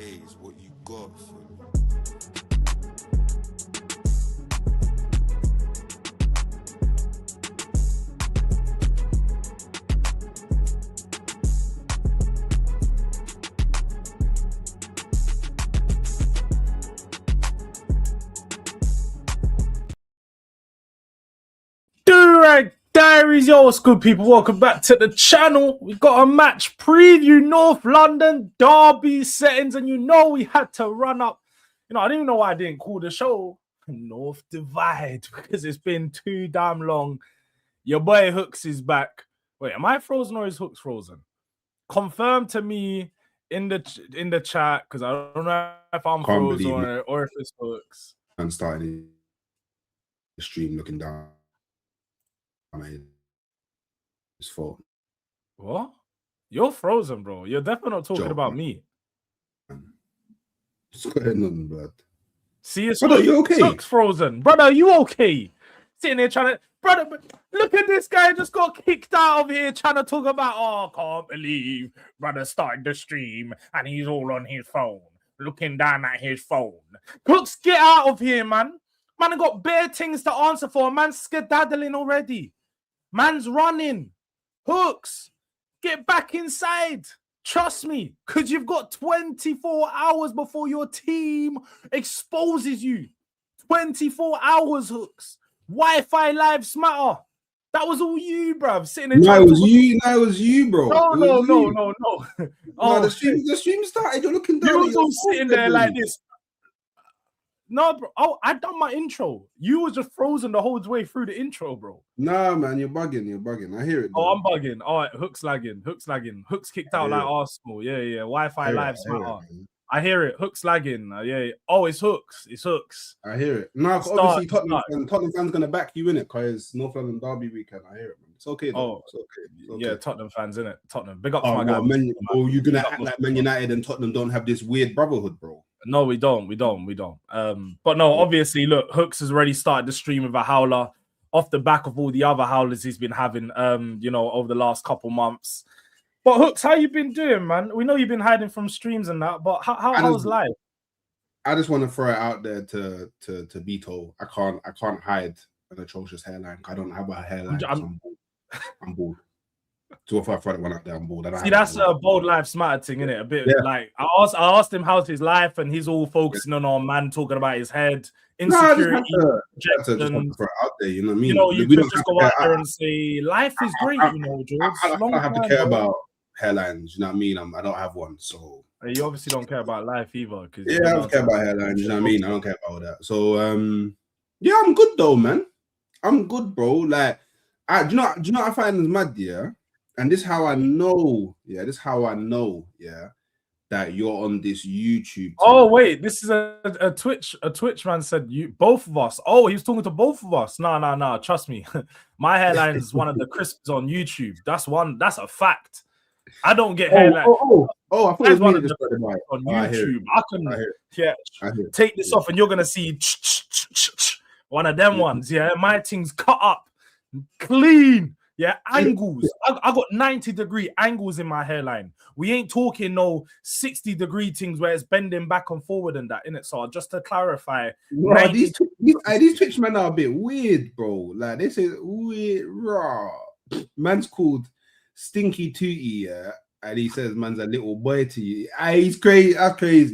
Hey, it's what you got. Durag Diaries, yo, what's good, people? Welcome back to the channel. We got a match preview, North London derby settings, and you know we had to run up. You know, I didn't even know why I didn't call the show North Divide because it's been too damn long. Your boy Hooks is back. Wait, am I frozen or is Hooks frozen? Confirm to me in the chat because I don't know if I'm frozen or if it's Hooks. I'm starting the stream looking down. His fault. What? You're frozen, bro. You're definitely not talking about me. What's going on, blood? See, it's brother, you okay? Hooks frozen. Brother, are you okay? Sitting here trying to... Brother, look at this guy just got kicked out of here trying to talk about, oh, can't believe brother started the stream and he's all on his phone, looking down at his phone. Hooks, get out of here, man. Man, I got bare things to answer for. Man's skedaddling already. Man's running. Hooks, get back inside. Trust me, because you've got 24 hours before your team exposes you. 24 hours, Hooks. Wi-Fi lives matter. That was all you, bruv. Sitting in. No, it was you, bro. No. Oh, the stream started. You're looking down. You was all sitting there like this. No, bro. Oh, I done my intro. You was just frozen the whole way through the intro, bro. Nah, man, you're bugging. I hear it. Bro. Oh, I'm bugging. All right, Hooks lagging. Hooks kicked out like Arsenal. Yeah. Wi-Fi lives matter. I hear it. Hooks lagging. Yeah. Oh, it's Hooks. I hear it. No, obviously Tottenham fans gonna back you in it because North London derby weekend. I hear it, man. It's okay. Though. It's okay. Yeah, Tottenham fans in it. Tottenham. Big up to my guy. You're gonna act like Man United and Tottenham don't have this weird brotherhood, bro. No, we don't. But no, obviously, look, Hooks has already started the stream with a howler off the back of all the other howlers he's been having, over the last couple months. But Hooks, how you been doing, man? We know you've been hiding from streams and that, but how's life? I just want to throw it out there to Beto. I can't hide an atrocious hairline. I don't have a hairline. I'm bored. 2 or 5 Friday one out there. I'm bored. See, that's a bold life matter thing, isn't it? A bit like I asked him how's his life, and he's all focusing on man talking about his head, insecurity, just throw it out there. You know what I mean? You know, you could just go out there and say life is great. Jords. I don't have to care about hairlines. You know what I mean? I don't have one, so you obviously don't care about life either. I don't care about hairlines. You know what I mean? I don't care about all that. So yeah, I'm good though, man. I'm good, bro. Like, do you know what I find is mad, yeah? And this is how I know, that you're on this YouTube. Oh, wait, this is a Twitch man said both of us. Oh, he was talking to both of us. No, trust me. My hairline is one of the crisps on YouTube. That's a fact. I don't get hairline. I thought it was one of the on YouTube. I can take this off and you're gonna see one of them ones. Yeah, my thing's cut up, clean. Yeah, angles. I got 90-degree angles in my hairline. We ain't talking no 60-degree things where it's bending back and forward and that, innit? So just to clarify, these Twitch men are a bit weird, bro. Like they say weird, raw. Man's called Stinky Tootie, yeah, and he says man's a little boy to you. He's crazy.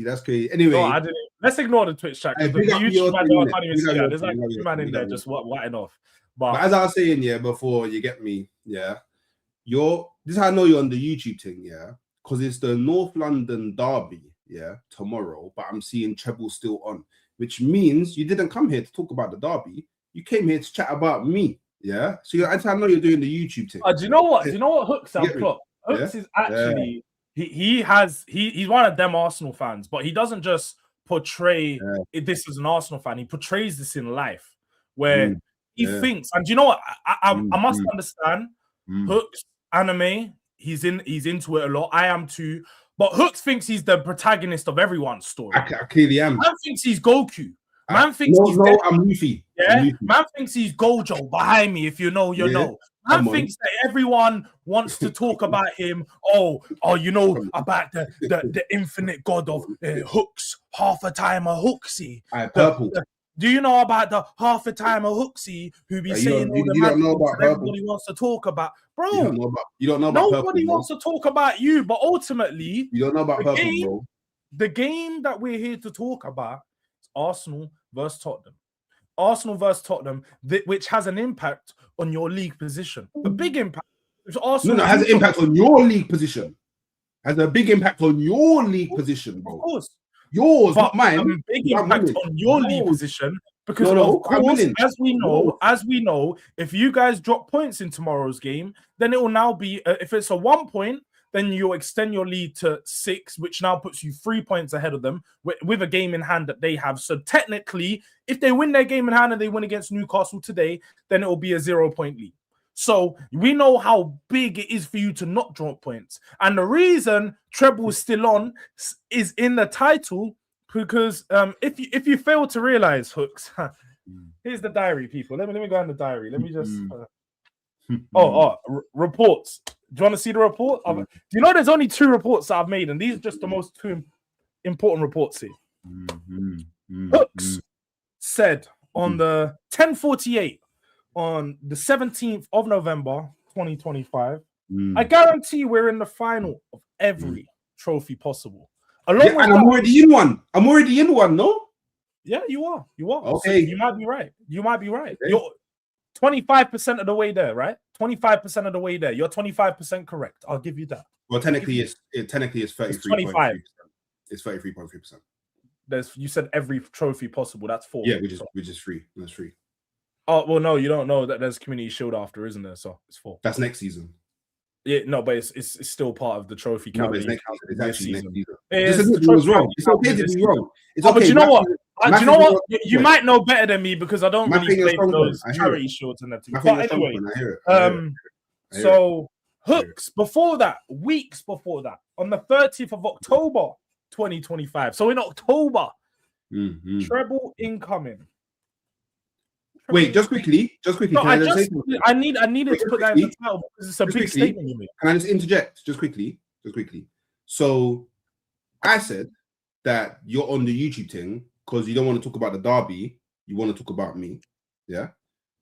That's crazy. Anyway, no, I didn't. Let's ignore the Twitch chat. The YouTube man, I can't even see that. There's like 2 man in there just whiting off. But as I was saying, yeah, before you get me, yeah, this is how I know you're on the YouTube thing, yeah, because it's the North London derby, yeah, tomorrow, but I'm seeing treble still on, which means you didn't come here to talk about the derby. You came here to chat about me, yeah. So that's how I know you're doing the YouTube thing. Do you know what? Hooks have plot? Hooks is actually he's one of them Arsenal fans, but he doesn't just portray this as an Arsenal fan. He portrays this in life where. He thinks, and you know what? I must understand. Hooks anime, he's into it a lot. I am too, but Hooks thinks he's the protagonist of everyone's story. I clearly am. Man thinks he's Goku. Man thinks I'm Luffy. Yeah, man thinks he's Gojo behind me. If you know, you know. Man thinks that everyone wants to talk about him. Oh, you know about the infinite god of hooks, half a timer Hooksy. Purple. Do you know about the half a timer Hooksy who be saying all the don't know about everybody wants to talk about? Bro, you don't know about nobody purple, wants to talk about you, but ultimately, you don't know about purple, bro. The game that we're here to talk about is Arsenal versus Tottenham. Arsenal versus Tottenham, which has an impact on your league position. A big impact. No, it has an impact on your league position. Has a big impact on your league position, bro. Of course. Yours, but not mine. A big impact on your league position because, of course, as we know, if you guys drop points in tomorrow's game, then it will now be, if it's a 1 point, then you'll extend your lead to 6, which now puts you 3 points ahead of them with a game in hand that they have. So technically, if they win their game in hand and they win against Newcastle today, then it will be a 0-point lead. So we know how big it is for you to not drop points. And the reason treble is still on is in the title because if you fail to realize, Hooks, here's the diary, people. Let me go in the diary. Let me just... reports. Do you want to see the report? Do you know there's only 2 reports that I've made, and these are just the most 2 important reports here. Hooks said on the 10:48 on the 17th of November 2025, I guarantee we're in the final of every trophy possible. And I'm already in one. No? Yeah, you are. Okay. So you might be right. Okay. You're 25% of the way there, right? 25% of the way there. You're 25% correct. I'll give you that. Well, technically it's 33.3%. It's 33.3%. You said every trophy possible. That's 4. Yeah, which is 3. That's 3. Oh well, no, you don't know that there's Community Shield after, isn't there? So it's 4. That's next season. Yeah, no, but it's still part of the trophy count. No, it's actually next season. It was wrong. It's okay to be wrong. It's okay. But you know what? You might know better than me because I don't really play for those charity shields and that. But anyway, so Hooks before that, weeks before that, on the 30th of October 2025. So in October, treble incoming. Wait, just quickly. No, I needed to put that in the title because it's a big statement you made. Can I just interject? Just quickly. So I said that you're on the YouTube thing because you don't want to talk about the derby, you want to talk about me. Yeah.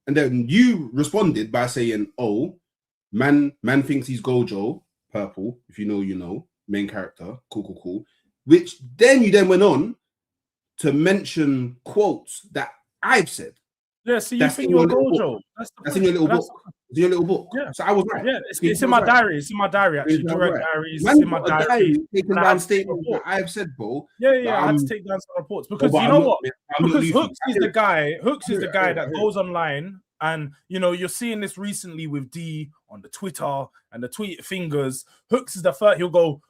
And then you responded by saying, oh, man thinks he's Gojo, purple, if you know, you know, main character, cool. Which then you went on to mention quotes that I've said. Yeah, so you think you're Gojo. That's in your little book. It's in your little book. Yeah. So I was right. Yeah, it's in my diary. It's in my diary, actually. Durag Diaries. It's in my diary. Taking down statements that I've said, bro. Yeah. I had to take down some reports because you know what? Because Hooks is the guy. Hooks is the guy that goes online, and you know you're seeing this recently with D on the Twitter and the tweet fingers. Hooks is the first. He'll go,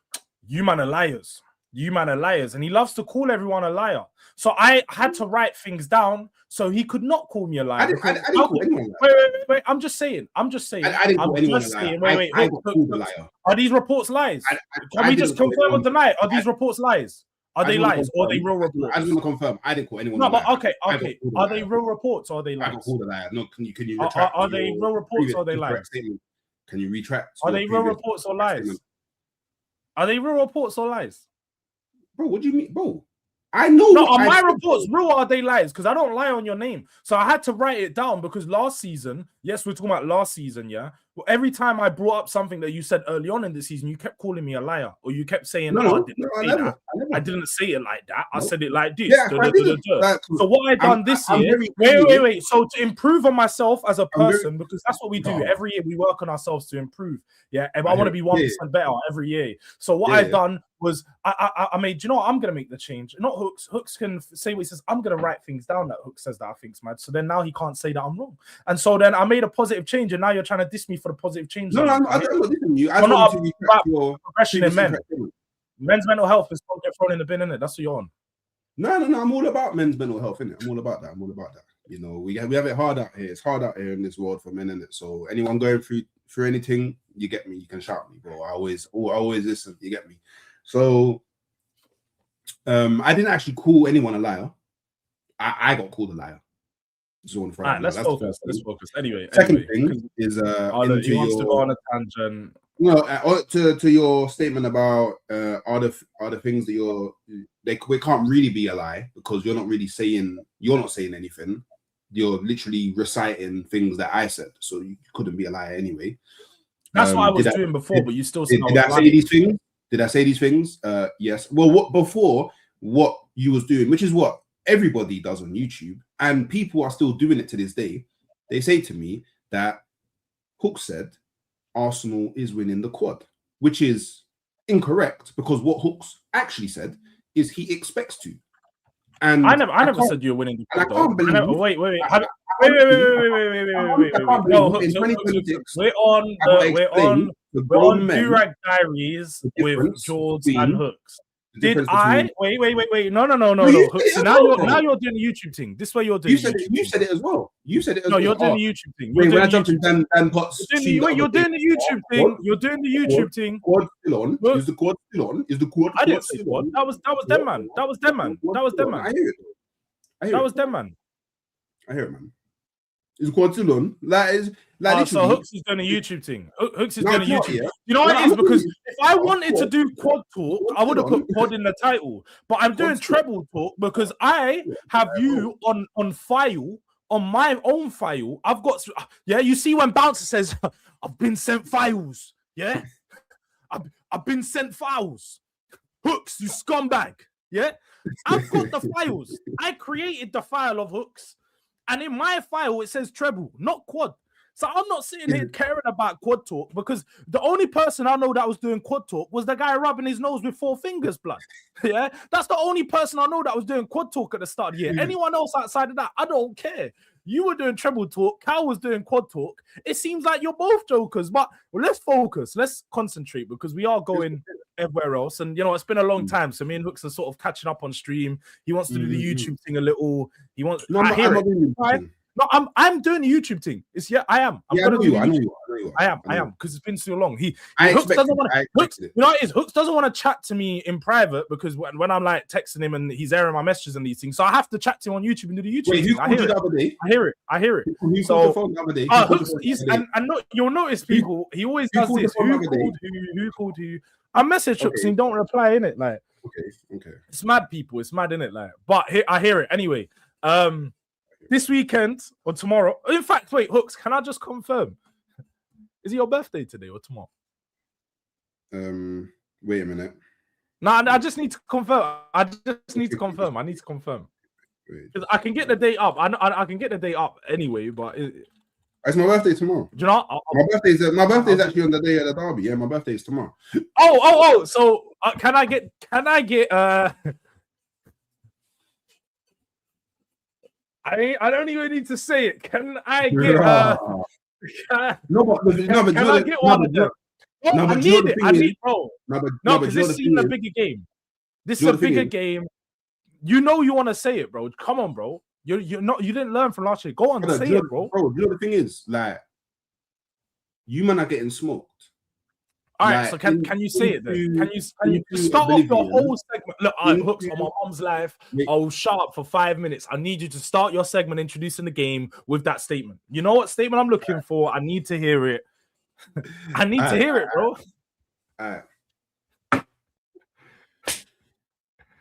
"You man are liars. You man are liars," and he loves to call everyone a liar. So I had to write things down so he could not call me a liar. I didn't call anyone a liar. Wait. I'm just saying. I didn't call anyone a liar. Wait. I got called a liar. Are these reports lies? Can we just confirm or deny? Are these reports lies? Are they lies or are they real reports? I just want to confirm. I didn't call anyone. No, but okay. Are they real reports or are they lies? I got called a liar. No, can you retract? Are they real reports or are they lies? Can you retract? Are they real reports or lies? Are they real reports or lies? Bro, what do you mean, bro? I know. No, are my reports real or are they lies? Because I don't lie on your name. So I had to write it down because last season, yes, we're talking about last season, yeah. Well, every time I brought up something that you said early on in the season, you kept calling me a liar, or you kept saying, I didn't say it like that. I said it like this. Yeah, so what I done this year, wait. So to improve on myself as a person, because that's what we do every year, we work on ourselves to improve. Yeah, and I want to be 1% better every year. So what I've done was I made, you know what, I'm gonna make the change. Not Hooks. Hooks can say what he says. I'm gonna write things down that Hooks says that I think's mad. So then now he can't say that I'm wrong. And so then I made a positive change, and now you're trying to diss me for the positive change. No, I'm not dissing you. I want to retract your progression in men. Men's mental health is don't get thrown in the bin, innit? That's what you're on. No. I'm all about men's mental health, innit? I'm all about that. You know, we have it hard out here. It's hard out here in this world for men, innit? So anyone going through anything, you get me. You can shout me, bro. I always listen. You get me. So, I didn't actually call anyone a liar. I got called a liar. It's on All Friday. right, Now. let's That's the focus. first Let's thing. focus. Anyway, Second because thing is look, he into wants to go your on a tangent. to your statement about are the things that we can't really be a lie because you're not saying anything. You're literally reciting things that I said, so you couldn't be a liar anyway. That's what I was doing before, but you still said did I say these things? Did I say these things? Yes. Well, what you was doing, which is what everybody does on YouTube, and people are still doing it to this day. They say to me that Hook said Arsenal is winning the quad, which is incorrect because what Hooks actually said is he expects to. And I never said you were winning the quad. I can't believe. Wait. No, Hooks, in 2026, we're on Durag Diaries with Jords and Hooks. Did I wait? No. Hooks. So now you're doing the YouTube thing. This way you're doing. You said it as well. You said it as well. No, you're doing the YouTube thing. When I jumped in Dan Potts, you're doing the YouTube thing. You're doing the YouTube thing. Quad still on? Is the quad still on? Is the quad? I didn't say quad. That was them, man. That was them, man. I hear it. That was them, man. I hear it, man. Is the quad still on? So Hooks is doing a YouTube thing. Hooks is doing a YouTube. Yeah. You know what it is? Because if I wanted to do quad talk, I would have put quad in the title. But I'm doing treble talk because I have you on file, on my own file. I've got, you see when Bouncer says, I've been sent files. Yeah? I've been sent files. Hooks, you scumbag. Yeah? I've got the files. I created the file of Hooks. And in my file, it says treble, not quad. So I'm not sitting here caring about quad talk because the only person I know that was doing quad talk was the guy rubbing his nose with 4 fingers, blood. Yeah, that's the only person I know that was doing quad talk at the start of the year. Anyone else outside of that, I don't care. You were doing treble talk. Cal was doing quad talk. It seems like you're both jokers, but let's focus. Let's concentrate because we are going everywhere else. And, it's been a long time. So me and Hooks are sort of catching up on stream. He wants to do the YouTube thing a little. He wants. I'm doing the YouTube thing. I am. I know you. I am because it's been so long. Hooks doesn't want to. Hooks doesn't want to chat to me in private because when I'm like texting him and he's airing my messages and these things, so I have to chat to him on YouTube and do the YouTube. Wait, who called you the other day? I hear it. Who called the phone the other day? Hooks, you'll notice people. He always does this. Who called who? I message Hooks and he don't reply in it. Like, okay. It's mad, people. It's mad in it. Like, but I hear it anyway. This weekend or tomorrow. In fact, wait, Hooks, can I just confirm? Is it your birthday today or tomorrow? Wait a minute. No, I just need to confirm. I need to confirm. I can get the date up. I can get the date up anyway, but it's my birthday tomorrow. Do you know? My birthday is actually on the day of the derby. Yeah, my birthday is tomorrow. Oh. So can I get I don't even need to say it. Can I get I get one of them? I need it, bro. No, because this is a bigger game. This is a bigger game. You want to say it, bro. Come on, bro. You didn't learn from last year. Go on, say it, bro. Bro, the thing is, like, you man are getting smoked. All right, so can you say it then? Can you start off your whole segment? Look, Hooks on my mom's live. I'll shut up for 5 minutes. I need you to start your segment introducing the game with that statement. You know what statement I'm looking for? I need to hear it. I need to hear it, bro.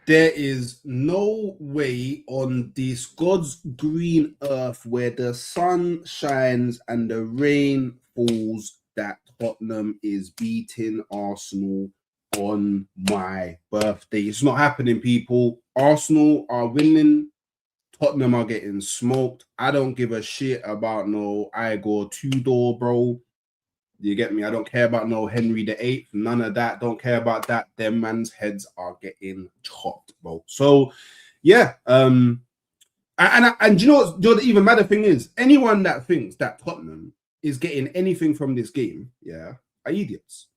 There is no way on this God's green earth where the sun shines and the rain falls that Tottenham is beating Arsenal on my birthday. It's not happening, people. Arsenal are winning. Tottenham are getting smoked. I don't give a shit about no Igor Tudor, bro. You get me? I don't care about no Henry VIII. None of that. Don't care about that. Them man's heads are getting chopped, bro. So, yeah. And you know what the even madder thing is? Anyone that thinks that Tottenham is getting anything from this game, are idiots.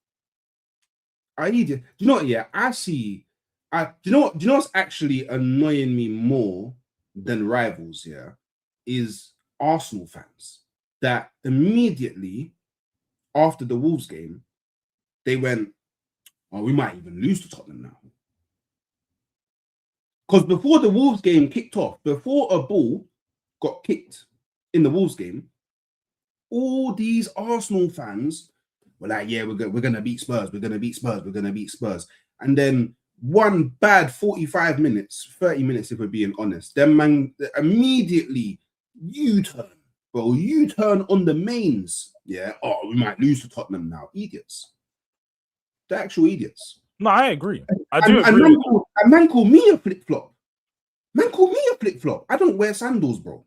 Are idiots. Do you know what? Yeah, do you know what's actually annoying me more than rivals? Yeah, is Arsenal fans that immediately after the Wolves game, they went, "Oh, we might even lose to Tottenham now." Because before the Wolves game kicked off, before a ball got kicked in the Wolves game, all these Arsenal fans were like, yeah, we're gonna beat Spurs, we're gonna beat Spurs, we're gonna beat Spurs. And then one bad 45 minutes, 30 minutes, if we're being honest, then man immediately U-turn, bro, U-turn on the mains. Yeah, oh, we might lose to Tottenham now. Idiots. The actual idiots. No, I agree. I do agree. Man call me a flip-flop. Man call me a flip-flop. I don't wear sandals, bro.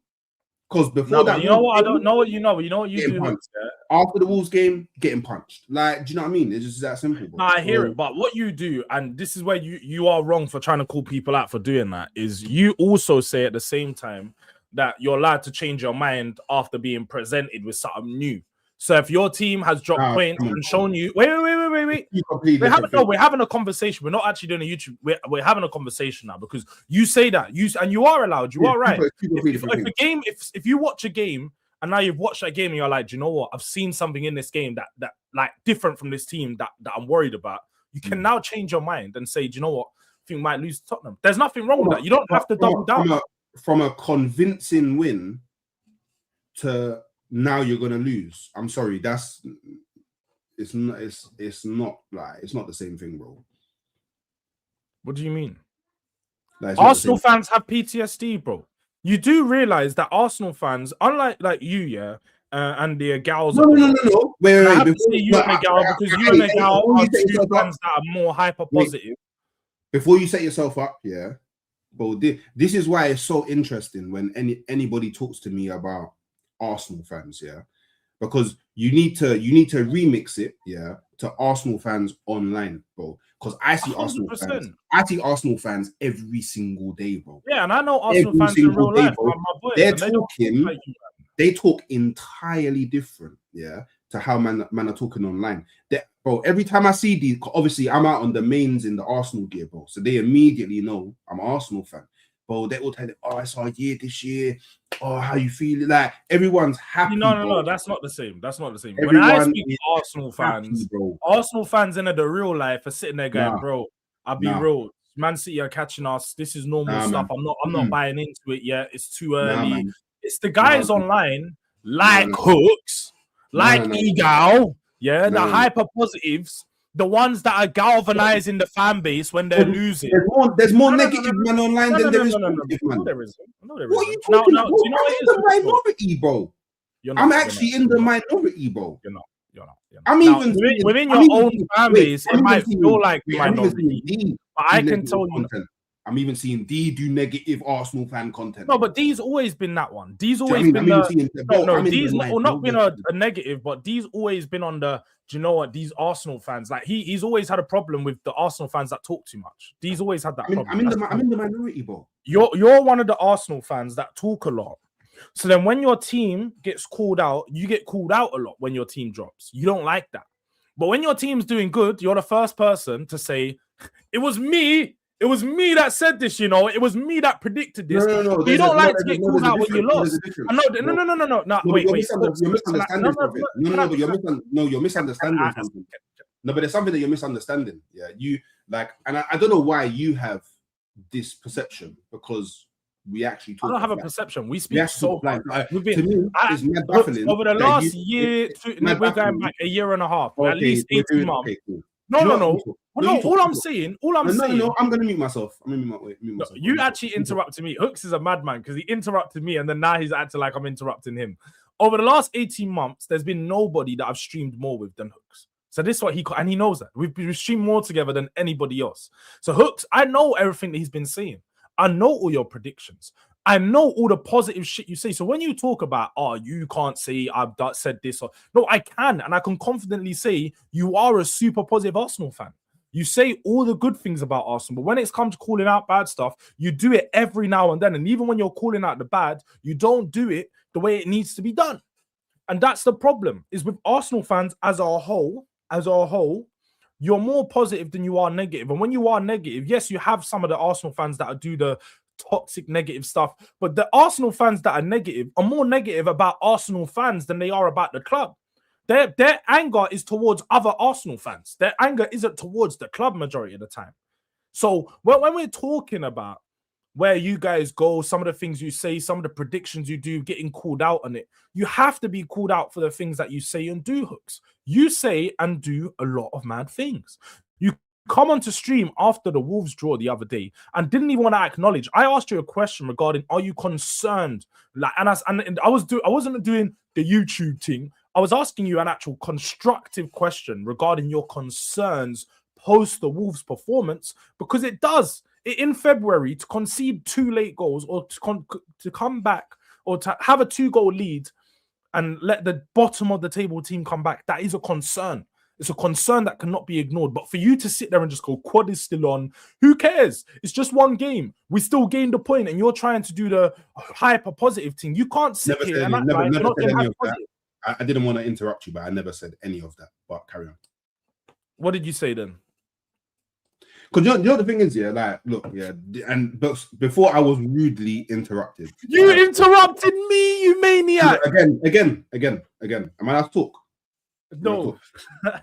Because before that, you know what? I don't know what you know. You know what you do. After the Wolves game, getting punched. Like, do you know what I mean? It's just that simple, bro. No, I hear it. But what you do, and this is where you are wrong for trying to call people out for doing that, is you also say at the same time that you're allowed to change your mind after being presented with something new. So if your team has dropped points and shown you, wait. We're having a conversation. We're not actually doing a YouTube. We're having a conversation now because you say that and you are allowed. You are right. If you watch a game and now you've watched that game and you're like, do you know what? I've seen something in this game that like different from this team that I'm worried about. You can now change your mind and say, do you know what? I think we might lose to Tottenham. There's nothing wrong with that. You don't have to double down. From a convincing win to now you're gonna lose. I'm sorry, it's not the same thing, bro. What do you mean? Like, Arsenal fans have PTSD, bro. You do realize that Arsenal fans, unlike like you, and the gals. No. Wait. Because you and the gal are two fans that are more hyper positive. Before you set yourself up, yeah. But this is why it's so interesting when anybody talks to me about Arsenal fans, yeah, because you need to remix it, yeah, to Arsenal fans online, bro. Because I see 100%. Arsenal fans every single day, bro. Yeah, and I know Arsenal fans in real life. They talk entirely different, yeah, to how man are talking online. Bro, every time I see these, obviously I'm out on the mains in the Arsenal gear, bro. So they immediately know I'm an Arsenal fan. Bro, they all tell you, oh, I saw a year this year. Oh, how you feeling? Like everyone's happy. No, that's not the same. That's not the same. When I speak to Arsenal fans, Arsenal fans in the real life are sitting there going, bro, I'll be real. Man City are catching us. This is normal stuff. Man. I'm not buying into it yet. It's too early. It's the guys online, like Hooks, like Egal, the hyper positives, the ones that are galvanizing the fan base when they're losing. There's more negative man online than there is positive man. No, there isn't. What are you talking about? I'm in the minority, bro. I'm actually in the minority, bro. You're not. I'm even within your own fan base. It might feel like minority, but I can tell you. I'm even seeing D do negative Arsenal fan content. No, but D's always been that one. D's always been D's not been a negative, but D's always been on the. Do you know what? These Arsenal fans, like he's always had a problem with the Arsenal fans that talk too much. D's always had that problem. I'm in the minority, bro. You're one of the Arsenal fans that talk a lot. So then when your team gets called out, you get called out a lot when your team drops. You don't like that. But when your team's doing good, you're the first person to say, it was me. It was me that said this, you know. It was me that predicted this. No. You don't like to get called out when you lost. No. Wait. You're misunderstanding something. You're misunderstanding something. No, but there's something that you're misunderstanding. Yeah, you like, and I don't know why you have this perception because we actually talk. I don't have a perception. We speak so to me, it's mad baffling. Over the last year, we're going back a year and a half, at least 18 months. No. All I'm saying. No, I'm gonna mute myself. You actually interrupted me. Hooks is a madman because he interrupted me, and then now he's acting like I'm interrupting him. Over the last 18 months, there's been nobody that I've streamed more with than Hooks. So this is what and he knows that we've streamed more together than anybody else. So Hooks, I know everything that he's been saying. I know all your predictions. I know all the positive shit you say. So when you talk about, you can't say I've said this, or no, I can, and I can confidently say you are a super positive Arsenal fan. You say all the good things about Arsenal, but when it's come to calling out bad stuff, you do it every now and then. And even when you're calling out the bad, you don't do it the way it needs to be done. And that's the problem, is with Arsenal fans as a whole, you're more positive than you are negative. And when you are negative, yes, you have some of the Arsenal fans that do the toxic negative stuff, but the Arsenal fans that are negative are more negative about Arsenal fans than they are about the club. Their anger is towards other Arsenal fans. Their anger isn't towards the club majority of the time. So when we're talking about where you guys go, some of the things you say, some of the predictions you do, getting called out on it. You have to be called out for the things that you say and do, Hooks. You say and do a lot of mad things. You come onto stream after the Wolves draw the other day and didn't even want to acknowledge. I asked you a question regarding, are you concerned? Like, and I wasn't doing the YouTube thing. I was asking you an actual constructive question regarding your concerns post the Wolves performance, because it does. In February, to concede 2 late goals or to come back or to have a 2-goal lead and let the bottom of the table team come back, that is a concern. It's a concern that cannot be ignored. But for you to sit there and just go, quad is still on, who cares? It's just one game. We still gained a point, and you're trying to do the hyper positive thing. You can't sit here and act like you're not doing hyper positive. I didn't want to interrupt you, but I never said any of that. But carry on. What did you say then? Because you know the thing is, yeah, like, look, yeah, and but before I was rudely interrupted. You interrupted me, you maniac! Again. Am I allowed to talk? No. You know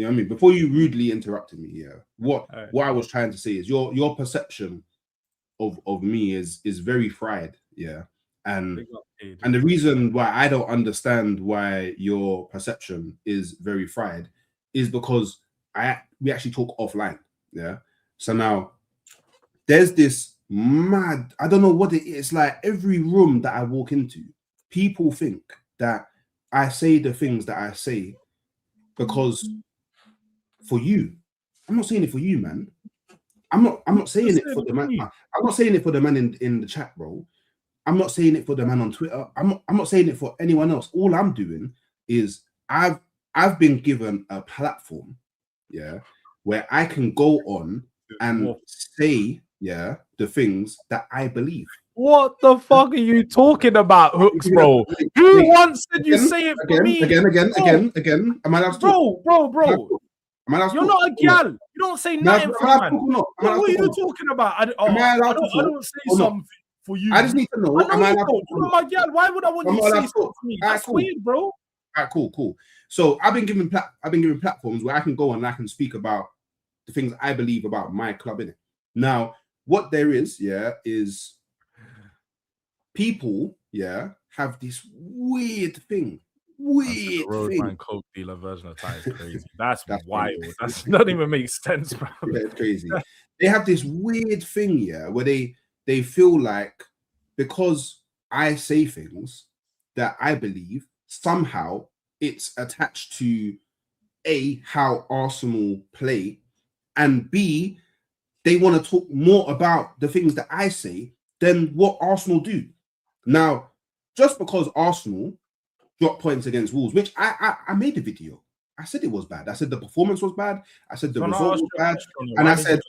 what I mean? Before you rudely interrupted me, yeah. What I was trying to say is your perception of me is very fried, yeah. And the reason why I don't understand why your perception is very fried is because we actually talk offline, yeah. So now there's this mad, I don't know what it is, like every room that I walk into, people think that I say the things that I say because for you. I'm not saying it for you, man. I'm not saying it for the man. I'm not saying it for the man in the chat, bro. I'm not saying it for the man on Twitter. I'm not saying it for anyone else. All I'm doing is I've been given a platform, yeah, where I can go on and say, yeah, the things that I believe. What the fuck are you talking about, Hooks, bro? Who once said you say it for me? Again. Am I allowed to talk? Bro. You're not a gal. You don't say nothing for man. What are you talking about? I don't say something for you. I just need to know. Am I allowed to talk? You're my gal. Why would I want you to say something for me? That's weird, bro. All right, cool. So I've been given platforms where I can go and I can speak about the things I believe about my club, innit? Now, what there is, yeah, is people, yeah, have this weird thing. The Roadman Coke dealer version of time is crazy. That's wild. That doesn't even make sense, bro. Yeah, it's crazy. They have this weird thing, yeah, where they feel like because I say things that I believe, somehow it's attached to A, how Arsenal play, and B, they want to talk more about the things that I say than what Arsenal do. Now, just because Arsenal dropped points against Wolves, which I made a video. I said it was bad. I said the performance was bad. I said the result was bad. And I said,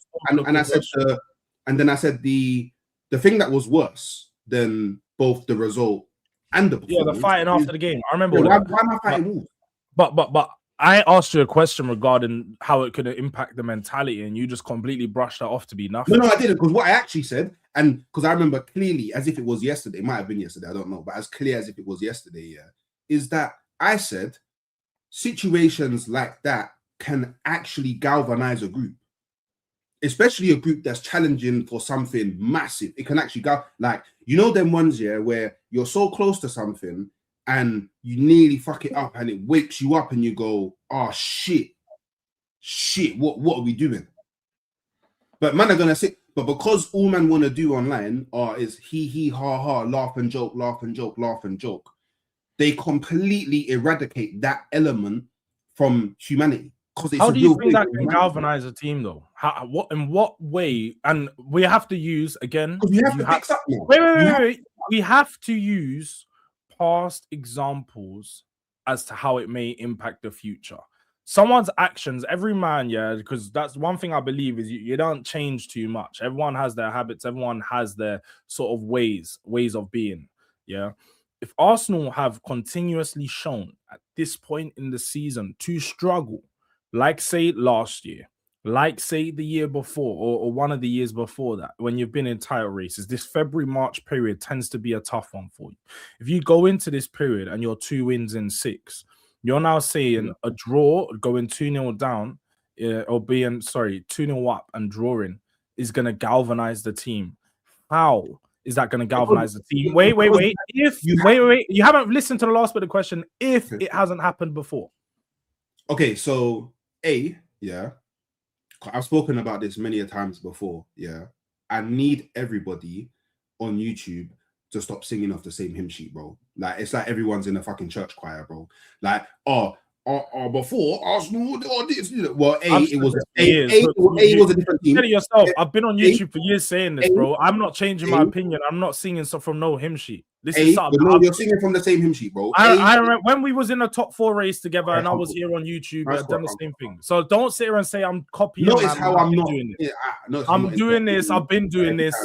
and then I said the thing that was worse than both the result and the performance. Yeah, the fighting after the game. I remember. Why am I fighting Wolves? But I asked you a question regarding how it could impact the mentality, and you just completely brushed that off to be nothing. No, I didn't, because what I actually said, and because I remember clearly as if it was yesterday, it might have been yesterday, I don't know, but as clear as if it was yesterday, yeah, is that I said situations like that can actually galvanize a group, especially a group that's challenging for something massive. It can actually go, like, you know, them ones, yeah, where you're so close to something and you nearly fuck it up and it wakes you up and you go, oh shit, what are we doing? But man are gonna say, but because all man want to do online is he ha, laugh and joke, they completely eradicate that element from humanity. How do you think that can galvanize a team, though? In what way? And we have to use again. We have to fix up now. Wait. We have to use past examples as to how it may impact the future. Someone's actions, every man, yeah, because that's one thing I believe is you don't change too much. Everyone has their habits. Everyone has their sort of ways of being, yeah. If Arsenal have continuously shown at this point in the season to struggle, like say last year, like say the year before, or one of the years before that, when you've been in title races, this February-March period tends to be a tough one for you. If you go into this period and you're 2 wins in 6, you're now saying a draw, going 2-0 down, or being 2-0 up and drawing is going to galvanize the team. How is that going to galvanize the team? Wait. Wait. You haven't listened to the last bit of the question. If it hasn't happened before. Okay, so yeah, I've spoken about this many a times before. Yeah, I need everybody on YouTube to stop singing off the same hymn sheet, bro. Like, it's like everyone's in a fucking church choir, bro. Like, before Arsenal or this, well, it was a different team. Said it yourself. I've been on YouTube for years saying this, bro. I'm not changing my opinion. I'm not singing stuff from no hymn sheet. This is something. No, you're singing from the same hymn sheet, bro. I remember when we was in the top 4 race together, and I was here on YouTube. I've done the same thing. So don't sit here and say I'm copying. Notice how I'm not doing this. I'm doing this. I've been doing this.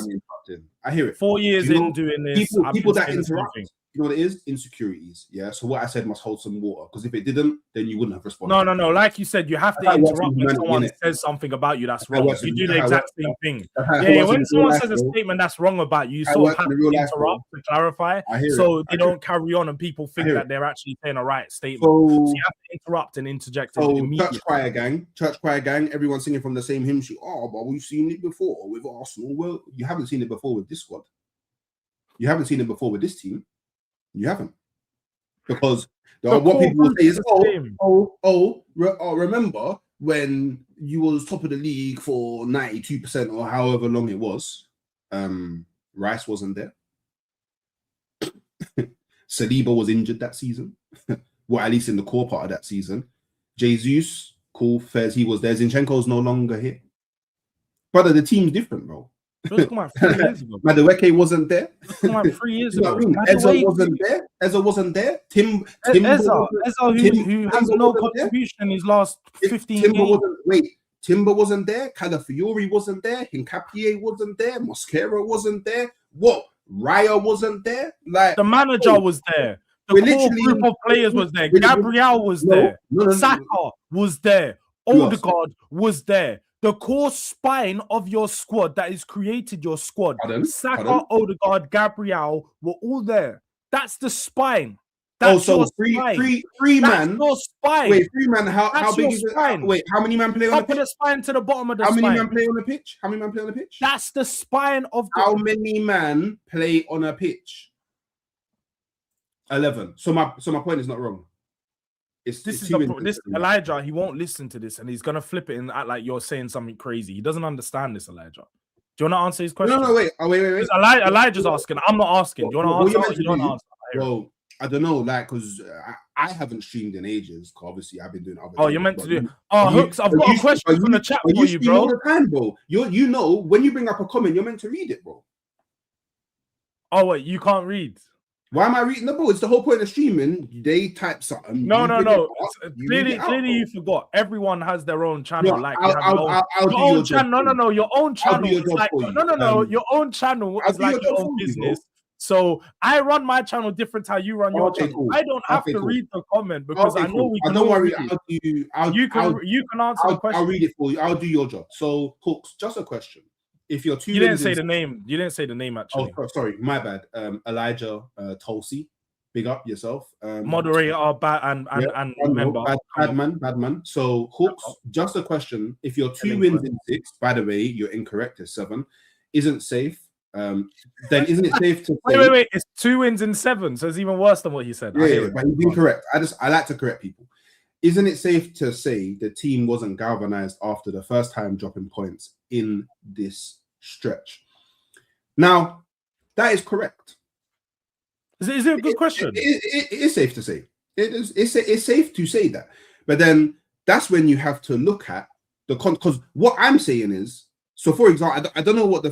I hear it. 4 years in doing this. People that interrupt. You know what it is? Insecurities. Yeah. So what I said must hold some water, because if it didn't, then you wouldn't have responded. No. Like you said, you have to interrupt when someone says something about you that's wrong. You do the exact same thing. Yeah. When someone says a statement that's wrong about you, you sort of have to interrupt to clarify, so they don't carry on and people think that they're actually saying a right statement. So you have to interrupt and interject immediately. Church choir gang, everyone singing from the same hymn sheet. Oh, but we've seen it before with Arsenal. Well, you haven't seen it before with this squad. You haven't seen it before with this team. You haven't, because what people will say is, remember when you was top of the league for 92% or however long it was, Rice wasn't there. Saliba was injured that season. Well, at least in the core part of that season. Jesus, cool, Fez, he was there. Zinchenko's no longer here. Brother, the team's different, bro. About 3 years ago. Madueke wasn't there. About 3 years ago. Ezra wasn't there. Ezra wasn't there. Ezra, who has no contribution in his last 15 games. Timber wasn't there. Calafiori wasn't there. Hincapié wasn't there. Mosquera wasn't there. What? Raya wasn't there. Like, the manager was there. The core group of players was there. Gabriel was there. Saka was there. Odegaard was there. The core spine of your squad that has created your squad, Saka, Odegaard, Gabriel, were all there. That's the spine. That's three man. Your spine. Wait, 3 man. How big is it? Wait, how many men play on the pitch? The spine to the bottom of the spine. How many men play on the pitch? How many men play on the pitch? That's the spine of the... How many men play on a pitch? 11. So my point is not wrong. This Elijah, he won't listen to this and he's gonna flip it and act like you're saying something crazy. He doesn't understand this, Elijah. Do you want to answer his question? No, wait. Elijah's asking. I'm not asking. Do you want to answer? You don't answer. Well, I don't know, like, because I haven't streamed in ages. Obviously, I've been doing other. Oh, you're meant to do. Oh, Hooks, I've got a question from the chat for you, bro. All the time, bro. You know, when you bring up a comment, you're meant to read it, bro. Oh wait, you can't read. Why am I reading the ball? It's the whole point of streaming. They type something. No. Clearly, you forgot. Everyone has their own channel. Your own channel. Your own channel is like your own channel is like your own business. So I run my channel different how you run your channel. Cool. I don't have to read the comment because I know we can. Don't worry. You can answer the question. I'll read it for you. I'll do your job. So, Cooks, just a question. If you're you didn't say the name. You didn't say the name actually. Oh, sorry, my bad. Elijah Tulsi, big up yourself. Moderator, and member. Bad man. So Hooks, just a question. If you're 2 wins in 6, by the way, you're incorrect. It's 7. Isn't safe. Then isn't it safe to say? Wait. It's 2 wins in 7, so it's even worse than what he said. Yeah, but he's incorrect. I like to correct people. Isn't it safe to say the team wasn't galvanized after the first time dropping points in this stretch? Now, that is correct. Is it a good question? It is safe to say. It's safe to say that. But then that's when you have to look at the because what I'm saying is, so for example, I don't know what the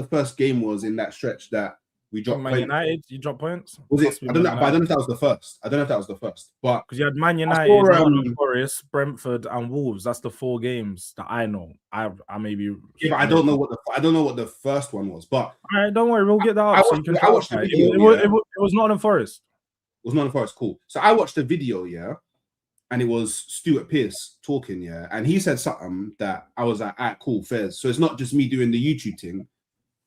first game was in that stretch that we dropped. Man United, you dropped points. Was it? I don't know if that was the first. But because you had Man United, Forest, Brentford, and Wolves. That's the 4 games that I know. I maybe. Yeah, but I don't know what the first one was. But all right, don't worry, we'll get that up. I watched the video. It was Nottingham Forest. It was Nottingham Forest. Cool. So I watched the video, and it was Stuart Pearce talking, and he said something that I was like, "Ah, cool, fairs." So it's not just me doing the YouTube thing.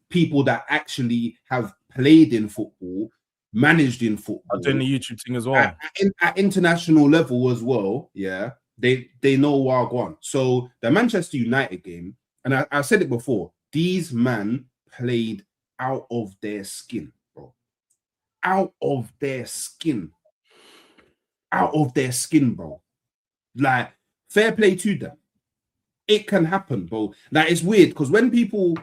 People that actually have played in football, managed in football, are doing the YouTube thing as well at international level as well. They know what I want. So the Manchester United game, and I've said it before, these men played out of their skin, bro. Out of their skin. Out of their skin, bro. Like, fair play to them. It can happen, bro. Like, it's weird because when people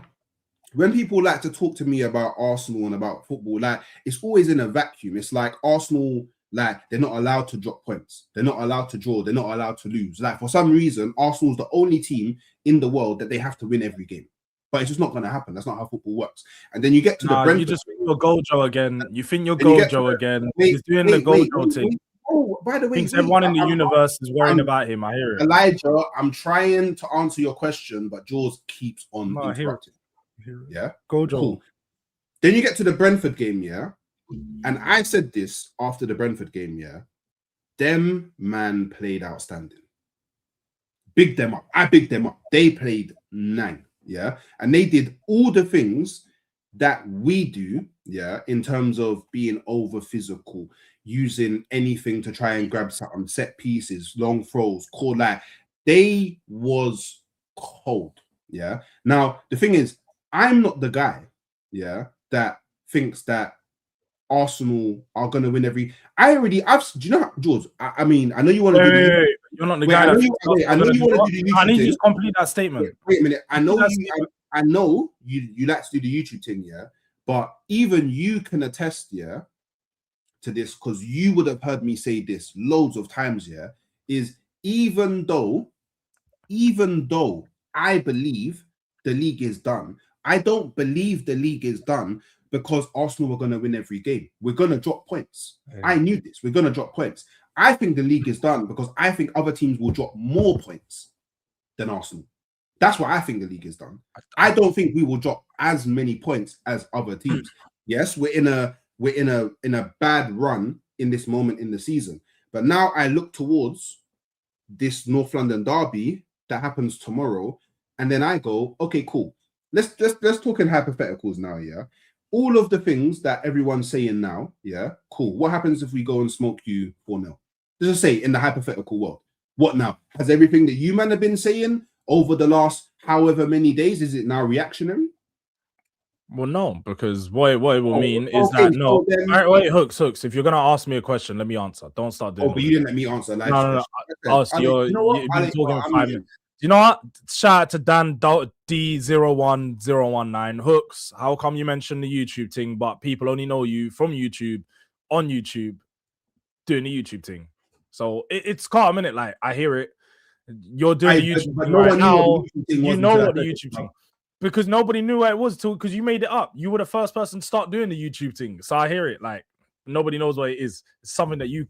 like to talk to me about Arsenal and about football, like, it's always in a vacuum. It's like Arsenal, like, they're not allowed to drop points. They're not allowed to draw. They're not allowed to lose. Like, for some reason, Arsenal's the only team in the world that they have to win every game. But it's just not going to happen. That's not how football works. And then you get to the Brentford. You just think you're Gojo again. You think you're Gojo again. He's doing the Gojo thing. Oh, by the way, thinks everyone in the universe is worrying about him. I hear it. Elijah, I'm trying to answer your question, but Jords keeps on interrupting. Yeah? Gojo. Cool. Then you get to the Brentford game, yeah? And I said this after the Brentford game, yeah? Them man played outstanding. Big them up. I bigged them up. They played 9, yeah? And they did all the things that we do, yeah, in terms of being over physical, using anything to try and grab something, set pieces, long throws, core, like, they was cold, yeah? Now, the thing is, I'm not the guy, yeah, that thinks that Arsenal are going to win every... Do you know, George, I mean, I know you want to do... You're not the guy that... I know you want to do the YouTube I need thing. you to complete that statement. Wait a minute. I know you like to do the YouTube thing, yeah? But even you can attest, yeah, to this, because you would have heard me say this loads of times, yeah, is even though I believe the league is done, I don't believe the league is done because Arsenal are going to win every game. We're going to drop points. Yeah. I knew this. We're going to drop points. I think the league is done because I think other teams will drop more points than Arsenal. That's what I think the league is done. I don't think we will drop as many points as other teams. Yes, we're in a bad run in this moment in the season. But now I look towards this North London derby that happens tomorrow, and then I go, okay, cool. Let's talk in hypotheticals now, yeah? All of the things that everyone's saying now, yeah, cool. What happens if we go and smoke you 4-0? Let's just say in the hypothetical world. What now? Has everything that you man have been saying over the last however many days, is it now reactionary? Well, no, because what it will mean is that no. So then... Wait, Hooks. If you're gonna ask me a question, let me answer. Don't start doing. Oh, but you didn't let me answer. Like, no. You've been talking for 5 minutes. You know what? Shout out to Dan D01019. Hooks, how come you mentioned the YouTube thing, but people only know you from YouTube, on YouTube, doing the YouTube thing? So it's calm, innit? Like, I hear it. You're doing the YouTube thing right now. You know what the YouTube thing, because nobody knew what it was till because you made it up. You were the first person to start doing the YouTube thing. So I hear it. Like, nobody knows what it is. It's something that you...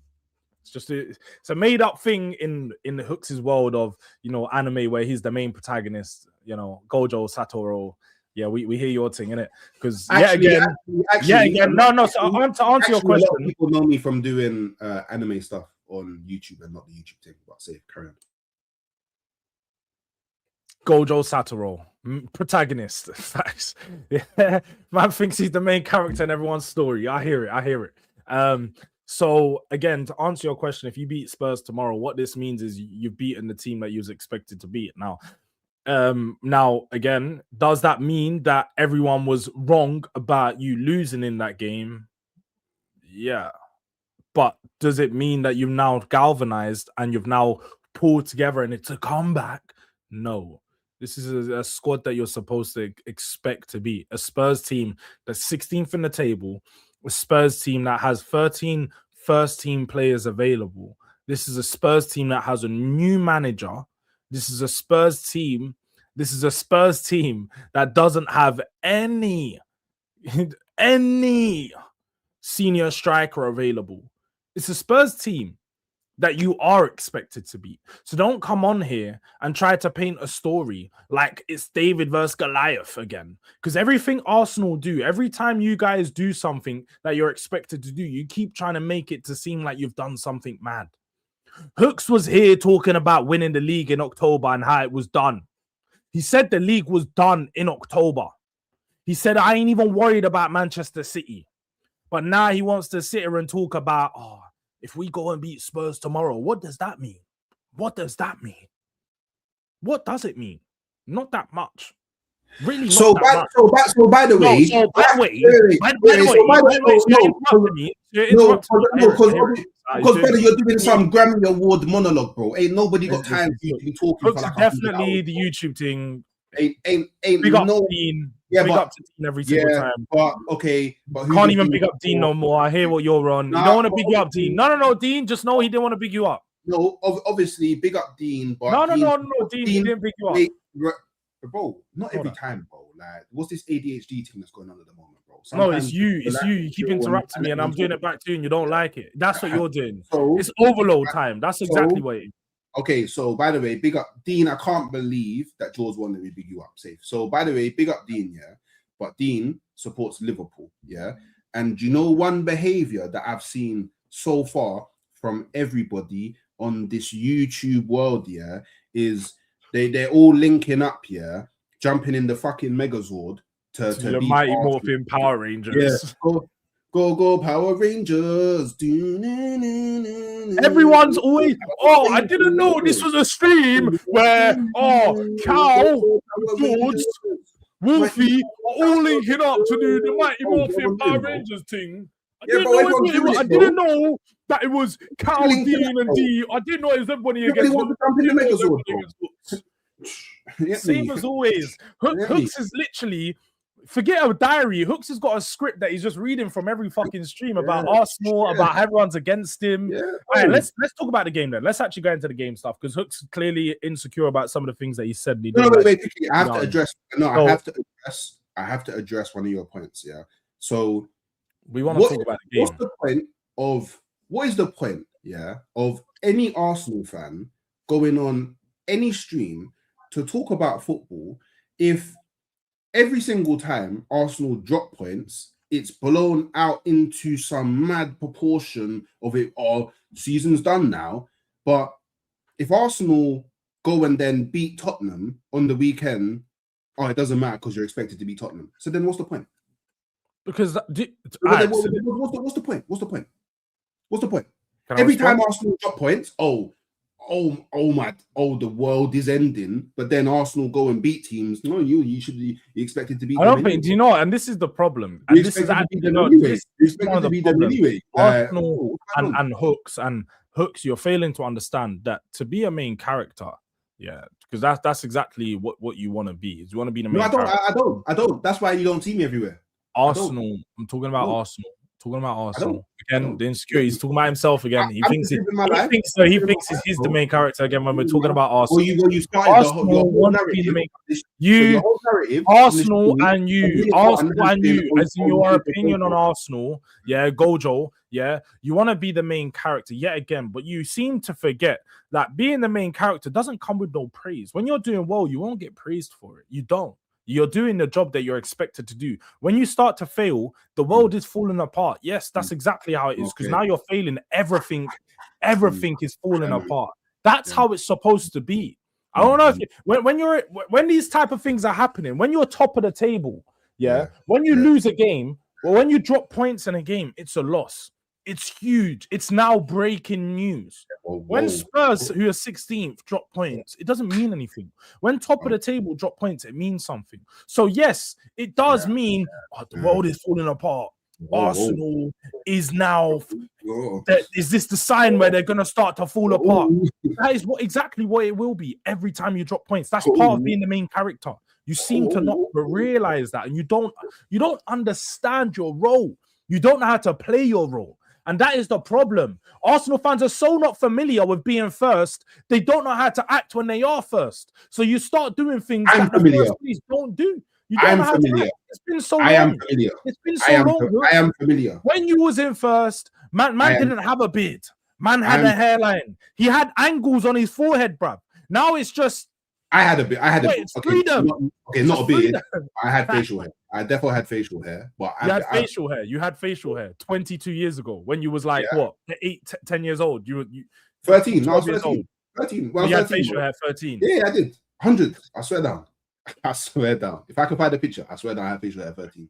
It's a made up thing in the Hooks' world of, you know, anime where he's the main protagonist, you know, Gojo Satoru. Yeah, we hear your thing, innit? Because no. So I want to answer your question. A lot of people know me from doing anime stuff on YouTube and not the YouTube thing. But say, carry on. Gojo Satoru, protagonist. Facts. Yeah, man thinks he's the main character in everyone's story. I hear it. So again, to answer your question, if you beat Spurs tomorrow, what this means is you've beaten the team that you was expected to beat. Now again, does that mean that everyone was wrong about you losing in that game? Yeah. But does it mean that you've now galvanized and you've now pulled together and it's a comeback? No. This is a squad that you're supposed to expect to beat. A Spurs team that's 16th in the table, a Spurs team that has 13 first-team players available. This is a Spurs team that has a new manager. This is a Spurs team that doesn't have any senior striker available. It's a Spurs team that you are expected to beat. So don't come on here and try to paint a story like it's David versus Goliath again. Because everything Arsenal do, every time you guys do something that you're expected to do, you keep trying to make it to seem like you've done something mad. Hooks was here talking about winning the league in October and how it was done. He said the league was done in October. He said, I ain't even worried about Manchester City. But now he wants to sit here and talk about, if we go and beat Spurs tomorrow, what does that mean? What does that mean? What does it mean? Not that much. Really, not So that much. by the way, because brother, you're doing some Grammy Award monologue, bro. Ain't nobody got time for you to be talking for like definitely the YouTube thing. Ain't big up no Dean. Yeah, big but, up to Dean every single time. But okay, but who can't even big up Dean no more. I hear what you're on. Nah, you don't want to big you up, Dean. No, Dean. Just know he didn't want to big you up. No, obviously big up Dean, but no, Dean didn't big you up. Bro, not every time, bro. Like, what's this ADHD thing that's going on at the moment, bro? No, it's you. It's you. You keep interrupting me, and I'm doing it back to you, and you don't like it. That's what you're doing. So it's overload time. That's exactly what it is. Okay, so by the way, big up Dean. I can't believe that Jords wanted to big you up, safe. So by the way, big up Dean, yeah. But Dean supports Liverpool, yeah. And you know one behavior that I've seen so far from everybody on this YouTube world, yeah, is they're all linking up, yeah, jumping in the fucking Megazord to the Mighty Morphin Power Rangers. Yeah, go Power Rangers. Everyone's always, I didn't know this was a stream where Cal, Jords, Wolfie are all linking up to do the Mighty Morphin Power Rangers thing. I didn't know that it was Cal, Dean, and D. I didn't know it was everybody against Same as always. Hooks is literally, forget a diary. Hooks has got a script that he's just reading from every fucking stream about Arsenal, about everyone's against him. All right, let's talk about the game then. Let's actually go into the game stuff because Hooks is clearly insecure about some of the things that he said. Wait. I have to address. I have to address one of your points. Yeah. So we want to talk about the game. What is the point? Yeah, of any Arsenal fan going on any stream to talk about football if every single time Arsenal drop points, it's blown out into some mad proportion of it, or season's done now. But if Arsenal go and then beat Tottenham on the weekend, it doesn't matter because you're expected to beat Tottenham. So then what's the point? Because what's the point? What's the point? Every time Arsenal drop points, the world is ending. But then Arsenal go and beat teams. No, you should be expected to beat. I don't think. Do you know? And this is the problem. And this is actually one of the problems. Arsenal and Hooks, you're failing to understand that to be a main character, because that's exactly what you want to be. Is you want to be the main. No, I don't. That's why you don't see me everywhere. Arsenal. I'm talking about Arsenal. Again, the insecurity. He's talking about himself again. He thinks he's the main character again when we're talking about Arsenal. Arsenal want to be the main. Arsenal and you, as in your opinion on Arsenal, Gojo, you want to be the main character yet again, but you seem to forget that being the main character doesn't come with no praise. When you're doing well, you won't get praised for it. You don't. You're doing the job that you're expected to do. When you start to fail, the world is falling apart. Yes, that's exactly how it is. Because now you're failing. Everything is falling apart. That's how it's supposed to be. I don't know if when these type of things are happening, when you're top of the table, when you lose a game, or when you drop points in a game, it's a loss. It's huge. It's now breaking news. When Spurs, who are 16th, drop points, it doesn't mean anything. When top of the table drop points, it means something. So yes, it does mean the world is falling apart. Arsenal is now. Is this the sign where they're gonna start to fall apart? That is exactly what it will be every time you drop points. That's part of being the main character. You seem to not realize that, and you don't understand your role. You don't know how to play your role. And that is the problem. Arsenal fans are so not familiar with being first, they don't know how to act when they are first. So you start doing things that the first please don't do. You don't know how to act. It's been so long. I am familiar. It's been so long. I am familiar. When you was in first, man didn't have a beard. Man had a hairline. He had angles on his forehead, bruv. Now it's just I had a bit. It's freedom. Not a beard. I had facial hair. I definitely had facial hair. But You had facial hair 22 years ago when you was like 10 years old. You 13. I was 13. 13. Well, you had facial hair 13. Yeah, I did. 100. I swear down. If I can find a picture, I swear down I had facial hair 13.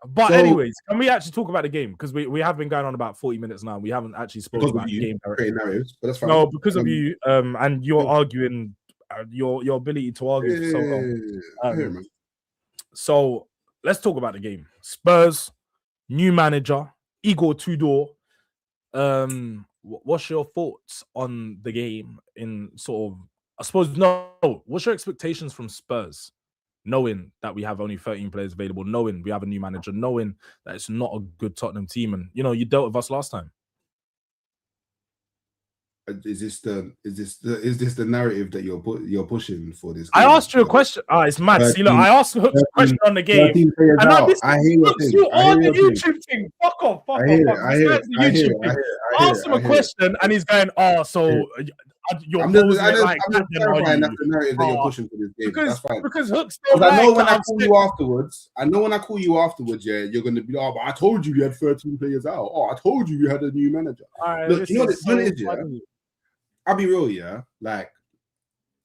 But anyways, can we actually talk about the game? Because we have been going on about 40 minutes now. We haven't actually spoken about the game. Narratives, but that's fine. No, because of you, and you're arguing your ability to argue for so long. Here, man. So let's talk about the game. Spurs, new manager, Igor Tudor. What's your thoughts on the game in sort of, I suppose, no, what's your expectations from Spurs, knowing that we have only 13 players available, knowing we have a new manager, knowing that it's not a good Tottenham team, and you know you dealt with us last time? Is this the narrative that you're pushing for this I game? asked you a question. It's mad. See, look, I asked Hooks a question on the game. And now this I hear your Hooks, thing. you I hear on the your thing. YouTube thing. Fuck off. I hear it. I asked him a question and he's going, so you're posing it like that, then are clarifying that's you? the narrative that you're pushing for this game. That's fine. Because Hooks don't I know like when that I call you afterwards. I know when I call you afterwards, yeah, you're gonna be, oh, but I told you had 13 players out. Oh, I told you had a new manager. Look, you know what it is, yeah? I'll be real, yeah. Like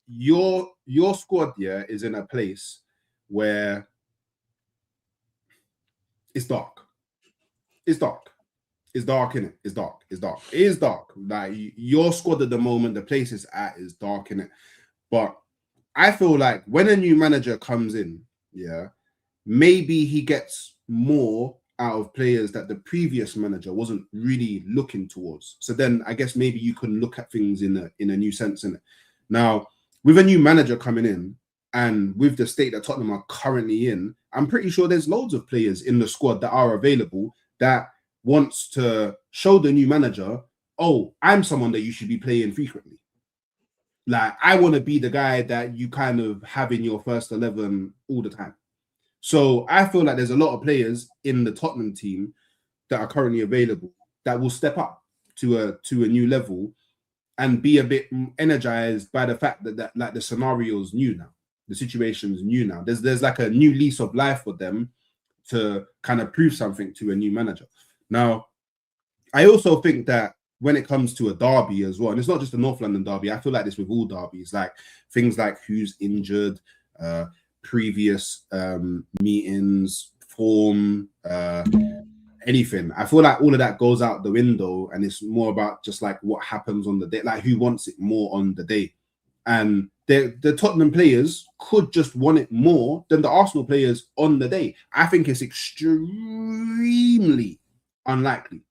your squad, yeah, is in a place where it's dark. It's dark. It's dark, innit? It's dark. It's dark. It is dark. Like your squad at the moment, the place it's at is dark, innit? But I feel like when a new manager comes in, yeah, maybe he gets more out of players that the previous manager wasn't really looking towards. So then I guess maybe you can look at things in a new sense, innit? Now, with a new manager coming in and with the state that Tottenham are currently in, I'm pretty sure there's loads of players in the squad that are available that wants to show the new manager, oh, I'm someone that you should be playing frequently. Like, I want to be the guy that you kind of have in your first 11 all the time. So I feel like there's a lot of players in the Tottenham team that are currently available that will step up to a new level and be a bit energized by the fact that like the scenario's new now, the situation's new now. There's like a new lease of life for them to kind of prove something to a new manager. Now, I also think that when it comes to a derby as well, and it's not just a North London derby, I feel like this with all derbies, like things like who's injured, previous meetings, form, anything. I feel like all of that goes out the window, and it's more about just like what happens on the day, like who wants it more on the day. And the Tottenham players could just want it more than the Arsenal players on the day. I think it's extremely unlikely.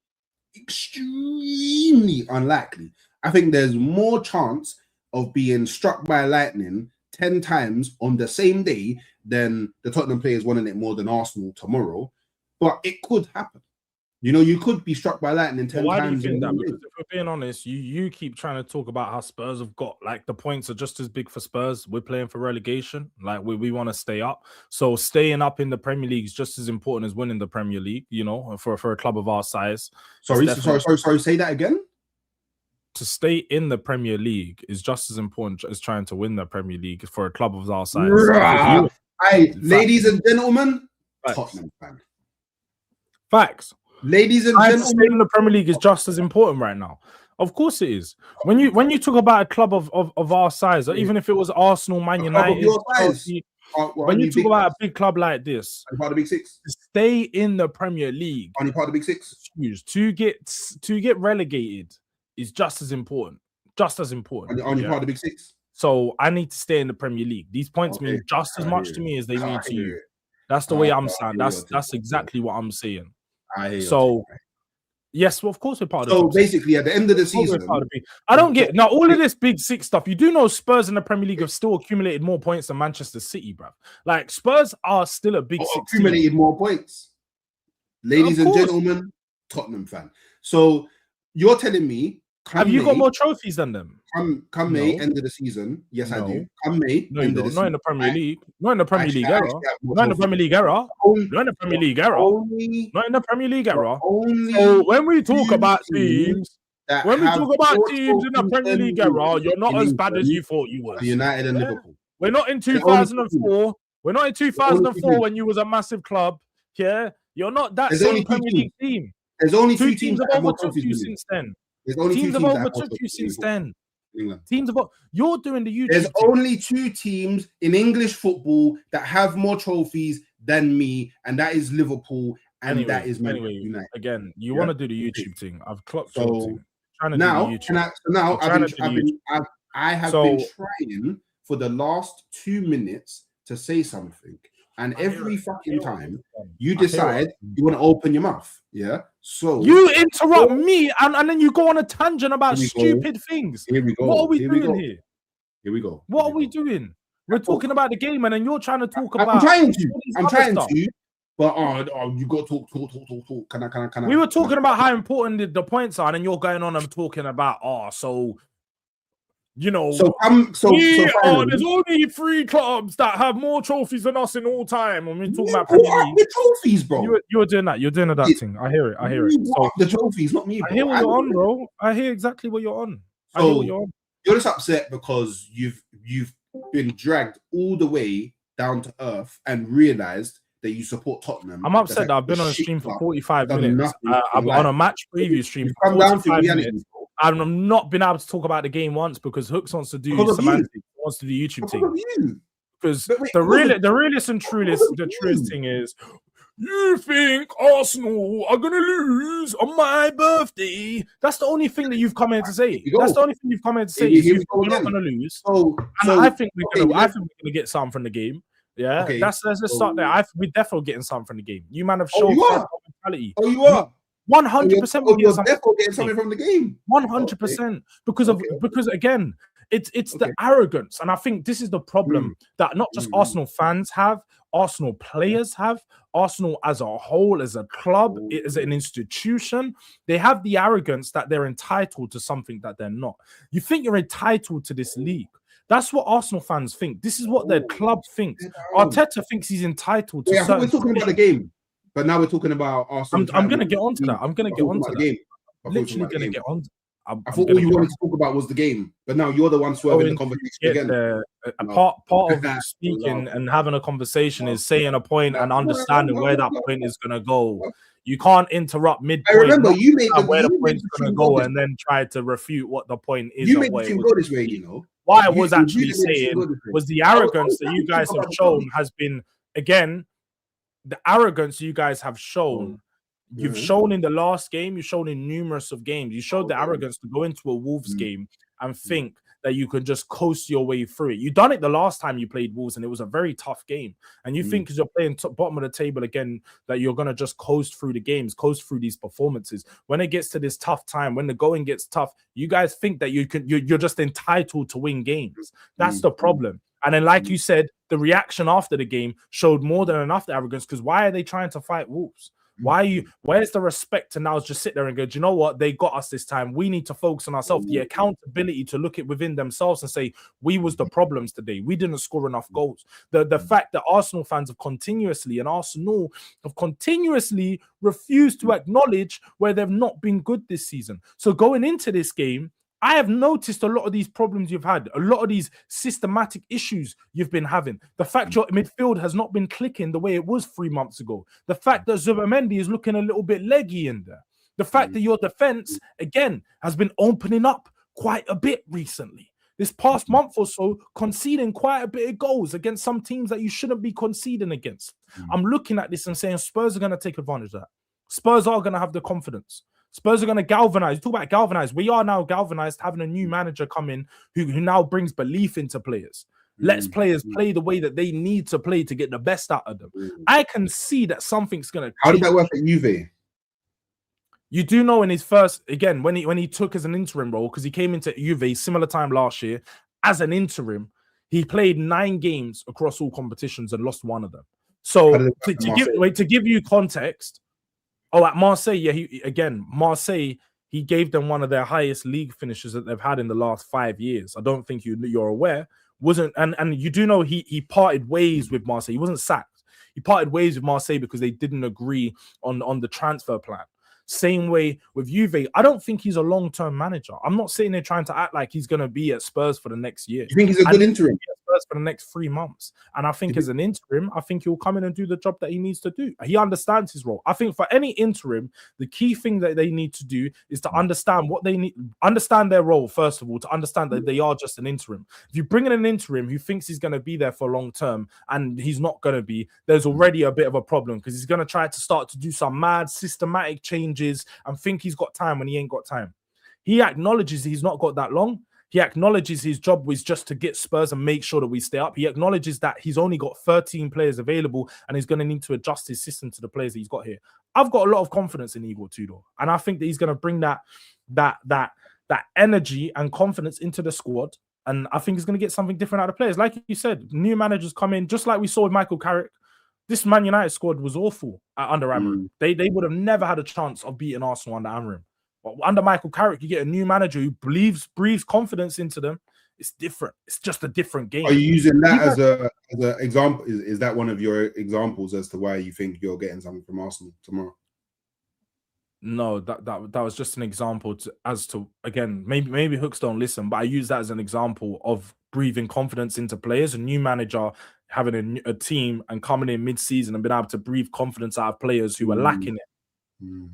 Extremely unlikely. I think there's more chance of being struck by lightning 10 times on the same day than the Tottenham players wanting it more than Arsenal tomorrow. But it could happen. You know, you could be struck by lightning 10 why times. Do you think that? Because if we're being honest, you keep trying to talk about how Spurs have got, like, the points are just as big for Spurs. We're playing for relegation. Like, we want to stay up. So staying up in the Premier League is just as important as winning the Premier League, you know, for a club of our size. Sorry, say that again? To stay in the Premier League is just as important as trying to win the Premier League for a club of our size. Ladies and gentlemen, Tottenham fan. Facts. Ladies and gentlemen, staying in the Premier League is just as important right now. Of course it is. When you talk about a club of our size, or even if it was Arsenal, Man United, Chelsea, when you talk about a big club like this, part of the Big Six, to stay in the Premier League, only part of the Big Six, to get relegated is just as important. Just as important. Only part of the Big Six. So I need to stay in the Premier League. These points mean just as much to me as they mean to you. That's the way I'm saying. That's exactly what I'm saying. So, yes, well, of course we're part of. So basically, at the end of the season, I don't get now all of this Big Six stuff. You do know Spurs in the Premier League have still accumulated more points than Manchester City, bruv. Like, Spurs are still a Big Six. Accumulated more points. Ladies and gentlemen, Tottenham fan. So you're telling me, have you got more trophies than them? Come May, end of the season. Yes, I do. Come May, end of the season. Not in the Premier League. Not in the Premier League era. Not in the Premier League era. Not in the Premier League era. Not in the Premier League era. So when we talk about teams, in the Premier League era, you're not as bad as you thought you were. United and Liverpool. We're not in 2004. We're not in 2004 when you was a massive club. Yeah, you're not that same Premier League team. There's only two teams that have overtook you since then. There's only teams have overtook you since then. Teams of you're doing the YouTube. There's only 2 teams in English football that have more trophies than me, and that is Liverpool, and that is Man United. Again, you want to do the YouTube thing? I've clocked so now. I have been trying for the last 2 minutes to say something. And every fucking time you decide you want to open your mouth. Yeah. So you interrupt me and then you go on a tangent about stupid things. Here we go. What are we doing here? Here we go. What are we doing? We're talking about the game, and then you're trying to talk about. I'm trying to. But you got to talk. Can I? We were talking about how important the points are, and then you're going on and talking about so you know. There's only 3 clubs that have more trophies than us in all time. When we're talking about the trophies, bro. You're doing that. You're doing that thing. I hear it. So, the trophies, not me. Bro. I hear what you're on, bro. I hear exactly what you're on. I hear what you're on. You're just upset because you've been dragged all the way down to earth and realized that you support Tottenham. I'm upset that I've been on a stream for 45 minutes. I'm on a match preview stream for come down to reality. And I've not been able to talk about the game once because Hooks wants to do semantics, wants to do YouTube thing. Because the realest and truest thing is, you think Arsenal are gonna lose on my birthday? That's the only thing that you've come here to say. That's the only thing you've come here to say. We're not gonna lose. I think we're gonna get something from the game. Yeah, let's just start there. We're definitely getting something from the game. You man have shown mentality. Oh, you are 100%. You're definitely getting something from the game. 100% because again, it's the arrogance, and I think this is the problem that not just Arsenal fans have, Arsenal players have, Arsenal as a whole, as a club, as an institution. They have the arrogance that they're entitled to something that they're not. You think you're entitled to this league. That's what Arsenal fans think. This is what their club thinks. Arteta thinks he's entitled to. We're talking about the game, but now we're talking about Arsenal. I'm going to get onto that. I'm going to get onto that. Game. Literally going to get on. I thought all you wanted to talk about was the game, but now you're the one swerving the conversation again. Part of speaking and having a conversation is saying a point and understanding where that point is going to go. You can't interrupt mid-point. I remember you made where the point's going to go and then try to refute what the point is. You made the team go this way, you know. What I was actually saying was the arrogance that you guys have shown has been, again, the arrogance you guys have shown. You've shown in the last game, you've shown in numerous of games. You showed the arrogance to go into a Wolves game and think that you can just coast your way through it. You done it the last time you played Wolves, and it was a very tough game. And you think because you're playing bottom of the table again, that you're going to just coast through the games, coast through these performances. When it gets to this tough time, when the going gets tough, you guys think that you're just entitled to win games. That's the problem. And then, like you said, the reaction after the game showed more than enough arrogance, because why are they trying to fight Wolves? Where's the respect to now just sit there and go, do you know what? They got us this time. We need to focus on ourselves. The accountability to look at within themselves and say, we was the problems today. We didn't score enough goals. The fact that Arsenal fans have continuously refused to acknowledge where they've not been good this season. So going into this game, I have noticed a lot of these problems you've had, a lot of these systematic issues you've been having. The fact your midfield has not been clicking the way it was 3 months ago. The fact that Zubimendi is looking a little bit leggy in there. The fact that your defense, again, has been opening up quite a bit recently. This past month or so, conceding quite a bit of goals against some teams that you shouldn't be conceding against. I'm looking at this and saying Spurs are going to take advantage of that. Spurs are going to have the confidence. Spurs are going to galvanize. Talk about galvanize. We are now galvanized, having a new manager come in who now brings belief into players. Lets players play the way that they need to play to get the best out of them. I can see that something's going to. How did that work at Juve? You do know in his first, again, when he took as an interim role, because he came into Juve similar time last year as an interim, he played 9 games across all competitions and lost 1 of them. So to give you context. Oh, at Marseille, Marseille, he gave them one of their highest league finishes that they've had in the last 5 years. I don't think you're aware. And you do know he parted ways with Marseille. He wasn't sacked. He parted ways with Marseille because they didn't agree on the transfer plan. Same way with Juve. I don't think he's a long-term manager. I'm not sitting there trying to act like he's going to be at Spurs for the next year. You think he's a good interim? Spurs for the next 3 months. And I think as an interim, I think he'll come in and do the job that he needs to do. He understands his role. I think for any interim, the key thing that they need to do is to understand what they need, understand their role, first of all, to understand that they are just an interim. If you bring in an interim who thinks he's going to be there for long term and he's not going to be, there's already a bit of a problem, because he's going to try to start to do some mad systematic changes and think he's got time when he ain't got time. He acknowledges he's not got that long. He acknowledges his job was just to get Spurs and make sure that we stay up. He acknowledges that he's only got 13 players available and he's going to need to adjust his system to the players that he's got here. I've got a lot of confidence in Igor Tudor, and I think that he's going to bring that energy and confidence into the squad. And I think he's going to get something different out of players. Like you said, new managers come in, just like we saw with Michael Carrick. This Man United squad was awful under Amorim. They would have never had a chance of beating Arsenal under Amorim. But under Michael Carrick, you get a new manager who breathes confidence into them. It's different. It's just a different game. Are you using that as an example? Is that one of your examples as to why you think you're getting something from Arsenal tomorrow? No, that was just an example as to again, maybe Hooks don't listen, but I use that as an example of breathing confidence into players. A new manager having a team and coming in mid-season and being able to breathe confidence out of players who were lacking it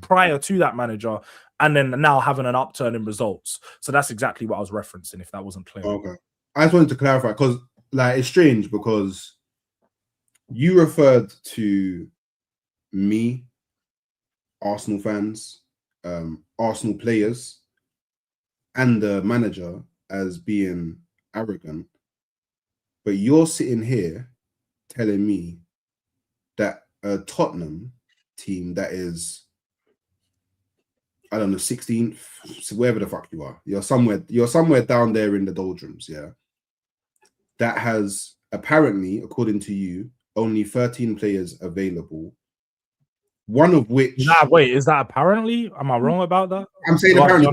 prior to that manager, and then now having an upturn in results. So that's exactly what I was referencing, if that wasn't clear. Okay. I just wanted to clarify because like it's strange because you referred to me, Arsenal fans, Arsenal players, and the manager as being arrogant, but you're sitting here telling me that a Tottenham team that is, I don't know, 16th, wherever the fuck you are, you're somewhere down there in the doldrums, yeah, that has apparently, according to you, only 13 players available. One of which... Wait, is that apparently? Am I wrong about that? I'm saying apparently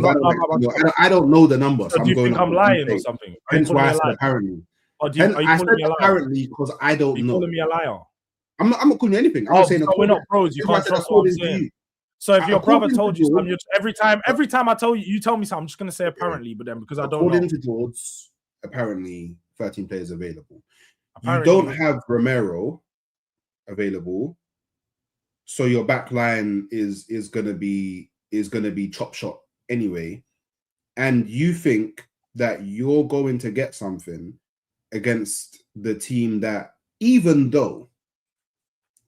I don't know the number. So do you think I'm lying or something? Hence why I said apparently. Or do you, are you calling me a liar? Apparently because I don't know. Are you calling me a liar? I'm not calling you anything. I'm saying so we're not pros. You can't trust what I'm saying. So if your brother told you something, every time I tell you, you tell me something, I'm just going to say apparently, but then because I don't know. According to Jords, apparently 13 players available. Apparently, you don't have Romero available. So your back line is gonna be chop shot anyway, and you think that you're going to get something against the team that, even though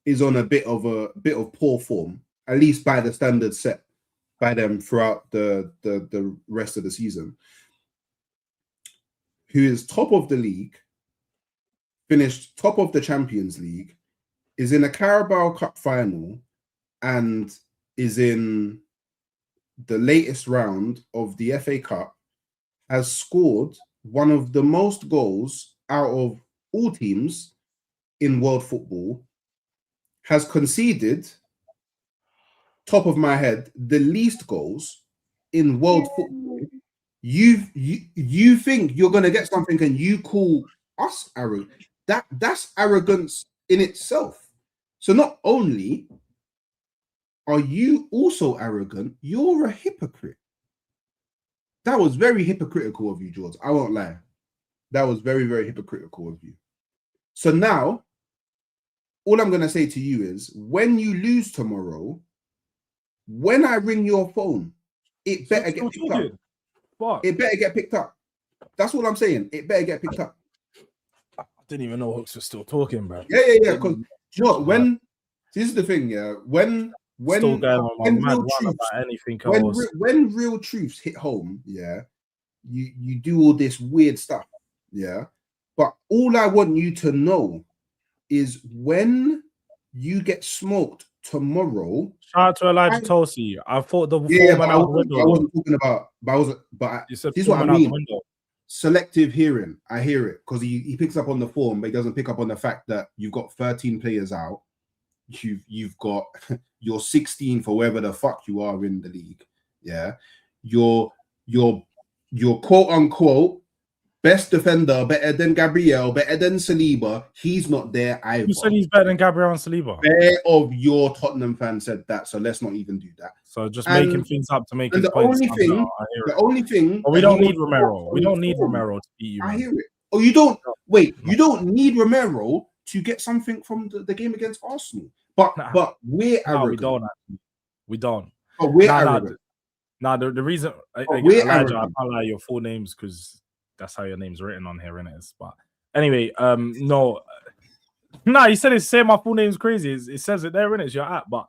is on a bit of poor form, at least by the standards set by them throughout the rest of the season, who is top of the league, finished top of the Champions League, is in a Carabao Cup final, and is in the latest round of the FA Cup, has scored one of the most goals out of all teams in world football, has conceded, top of my head, the least goals in world football. You think you're going to get something and you call us arrogant? That's arrogance in itself. So not only are you also arrogant, you're a hypocrite. That was very hypocritical of you, Jords. I won't lie. That was very, very hypocritical of you. So now, all I'm going to say to you is, when you lose tomorrow, when I ring your phone, it better get picked up. What? It better get picked up. That's all I'm saying. It better get picked up. I didn't even know Hooks was still talking, bro. Yeah. Because you know what, this is the thing, yeah. When real truths hit home, yeah, you do all this weird stuff, yeah. But all I want you to know is when you get smoked tomorrow. Shout out to Elijah Tulsi. I thought the I wasn't talking about, this is what I mean. Selective hearing. I hear it because he picks up on the form, but he doesn't pick up on the fact that you've got 13 players out. You've got your 16th or wherever the fuck you are in the league. Yeah, your quote unquote best defender, better than Gabriel, better than Saliba. He's not there either. Who said he's better than Gabriel and Saliba? Pair of your Tottenham fans said that, so let's not even do that. So just making things up to make his the points. Only thing. But we don't need Romero. We don't need Romero to beat you. I hear it. Oh, you don't. Wait, you don't need Romero to get something from the game against Arsenal. But we're arrogant. We don't. But we're arrogant. The reason Elijah, I can't lie your full names because that's how your name's written on here, innit? But anyway, you said it's saying my full name's crazy. It says it there, innit? It's your app, but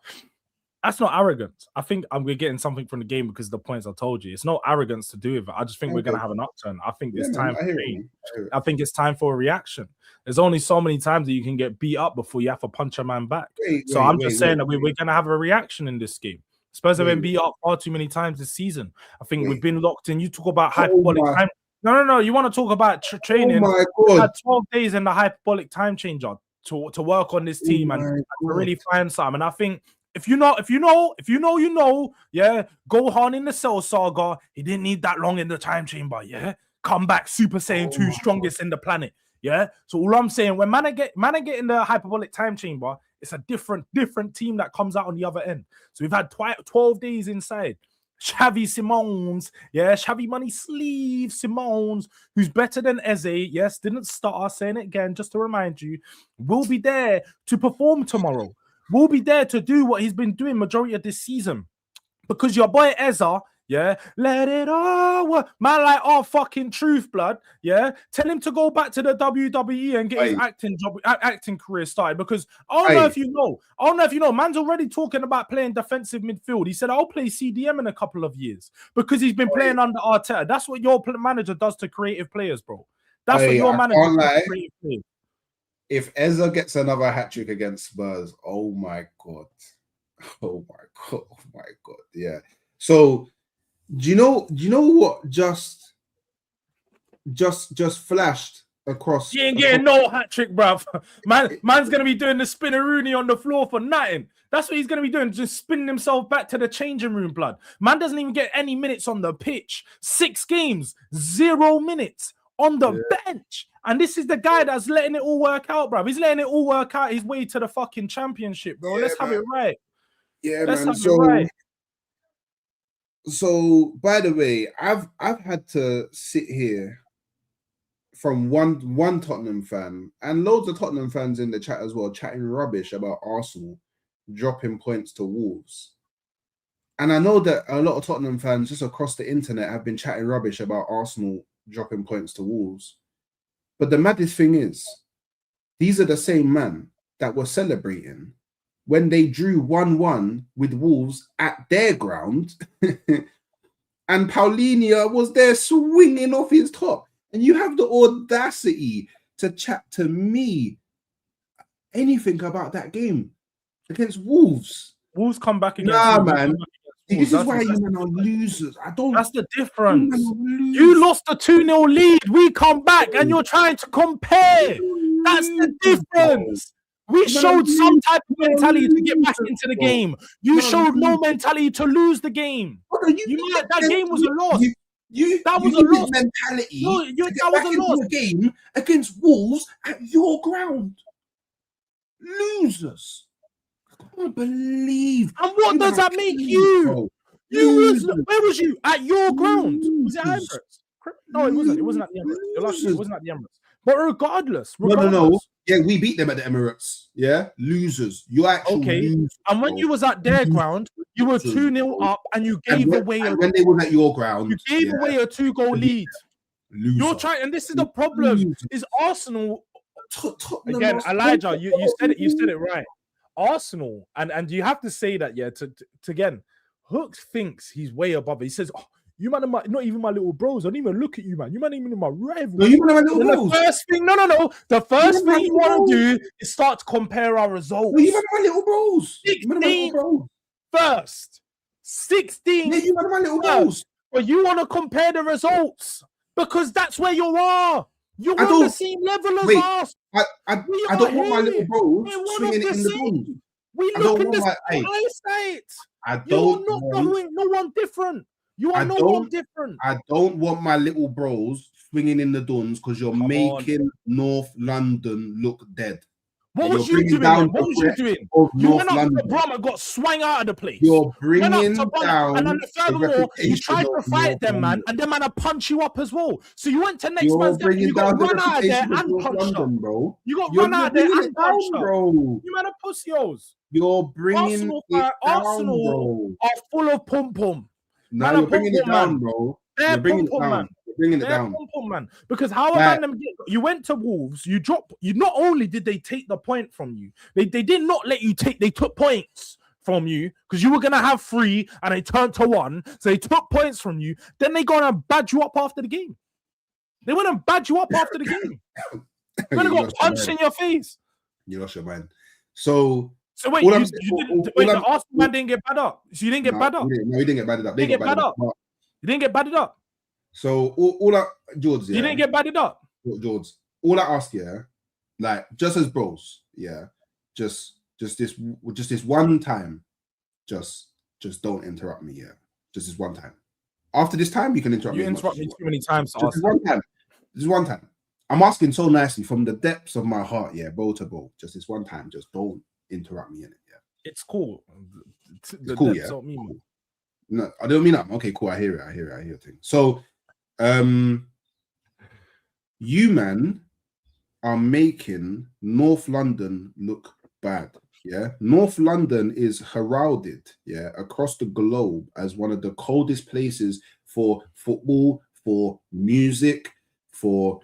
That's not arrogance. I think we're getting something from the game because of the points I told you. It's no arrogance to do with it. I just think we're going to have an upturn. I think it's time for change. I think it's time for a reaction. There's only so many times that you can get beat up before you have to punch a man back. So I'm just saying that we're going to have a reaction in this game. Spurs have been beat up far too many times this season. I think we've been locked in. You talk about hyperbolic time. No. You want to talk about training? Oh my God. We had 12 days in the hyperbolic time changer to work on this team and to really find something. And I think if you know, yeah, Gohan in the Cell Saga, he didn't need that long in the time chamber, yeah. Come back, Super Saiyan 2, strongest in the planet, yeah. So all I'm saying, when man get in the hyperbolic time chamber, it's a different team that comes out on the other end. So we've had 12 days inside. Xavi Simons, yeah, Xavi Money Sleeve Simons, who's better than Eze, yes, didn't start, saying it again, just to remind you, will be there to perform tomorrow. Will be there to do what he's been doing majority of this season. Because your boy Eza, yeah, let it all work. Man, like, oh, fucking truth, blood, yeah. Tell him to go back to the WWE and get his acting career started. Because I don't know if you know, man's already talking about playing defensive midfield. He said, I'll play CDM in a couple of years because he's been playing under Arteta. That's what your manager does to creative players, bro. That's what your manager does to creative players. If Eza gets another hat-trick against Spurs, oh my God. Oh my God. Yeah. So do you know what just flashed across? You ain't getting no hat-trick, bruv. Man's gonna be doing the spinneroonie on the floor for nothing. That's what he's gonna be doing, just spinning himself back to the changing room, blood. Man doesn't even get any minutes on the pitch. 6 games, 0 minutes on the bench. And this is the guy that's letting it all work out, bro. He's letting it all work out his way to the fucking championship, bro. Let's have it right. Yeah, let's have it right. So, by the way, I've had to sit here from one Tottenham fan and loads of Tottenham fans in the chat as well, chatting rubbish about Arsenal dropping points to Wolves. And I know that a lot of Tottenham fans just across the internet have been chatting rubbish about Arsenal dropping points to Wolves. But the maddest thing is, these are the same men that were celebrating when they drew 1-1 with Wolves at their ground, and Paulinho was there swinging off his top. And you have the audacity to chat to me anything about that game against Wolves. Wolves come back against Wolves. Man. This is why you men are losers. That's the difference. You lost a 2-0 lead. We come back and you're trying to compare. That's the difference. We showed some type of mentality to get back into the game. You showed no mentality to lose the game. That game was a loss. That was a loss. Mentality. That was a loss. Game against Wolves at your ground. Losers. I can't believe. And what does that make you? Where was you? At your ground? Was it Emirates? No, it wasn't. It wasn't at the Emirates. It wasn't at the Emirates. But regardless. No. Yeah, we beat them at the Emirates. Yeah, losers. You actually losers, and when you was at their ground, you were 2-0 up, and you gave away. When they were at your ground, you gave away a 2-goal lead. Loser. You're trying, and this is the problem. Is Arsenal again, Elijah? You said it. You said it right. Arsenal, and you have to say that, yeah. To again, Hooks thinks he's way above it. He says, "Oh, you man, are not even my little bros. I don't even look at you, man. You man, even my rival." No, you man, are my little bros. The first thing, no. The first thing you want to do is start to compare our results. No, you man, are my little bros. 16 first, 16. Yeah, you man, are my little bros. But you want to compare the results because that's where you are. You're on the same level as us. I don't want my little bros swinging it in the ball. We look in the eyesight. You're not no one different. You are no one different. I don't want my little bros swinging in the duns because you're making North London look dead. What was you doing? What was you doing? You went up to Brum and got swung out of the place. You're bringing down. And then furthermore, you tried to fight them, man, and them man punch you up as well. So you went to next man's game. You got run out of there and punched up, bro. You got run out of there and punched up, bro. You man are pussios. You're bringing Arsenal are full of pum pum. No, you're bringing it down, bro. You're bringing it down. Bringing it down, man. Because how about you went to Wolves, you dropped. You not only did they take the point from you, they did not let you take. They took points from you because you were going to have 3 and they turned to 1. So they took points from you. Then they going to badge you up after the game. They went and badge you up after the game. You're going to go punch in your face. You lost your mind. So wait, the Arsenal man didn't get bad up. So you didn't get bad up? No, he didn't get badded up. They got badded up. You didn't get badded up? So all that, Jords, yeah. You didn't get badded up? Jords, all I ask, yeah, like, just as bros, yeah, just this one time, just don't interrupt me, yeah. Just this one time. After this time, you can interrupt me. You interrupt me too many times. Just this one time. This is one time. I'm asking so nicely from the depths of my heart, yeah, bro to bro. Just this one time, just don't interrupt me in it, yeah. It's cool. It's cool, yeah. Cool. No, I don't mean that. Okay, cool. I hear it. Thing. So, you man are making North London look bad. Yeah, North London is heralded, yeah, across the globe as one of the coldest places for football, for music, for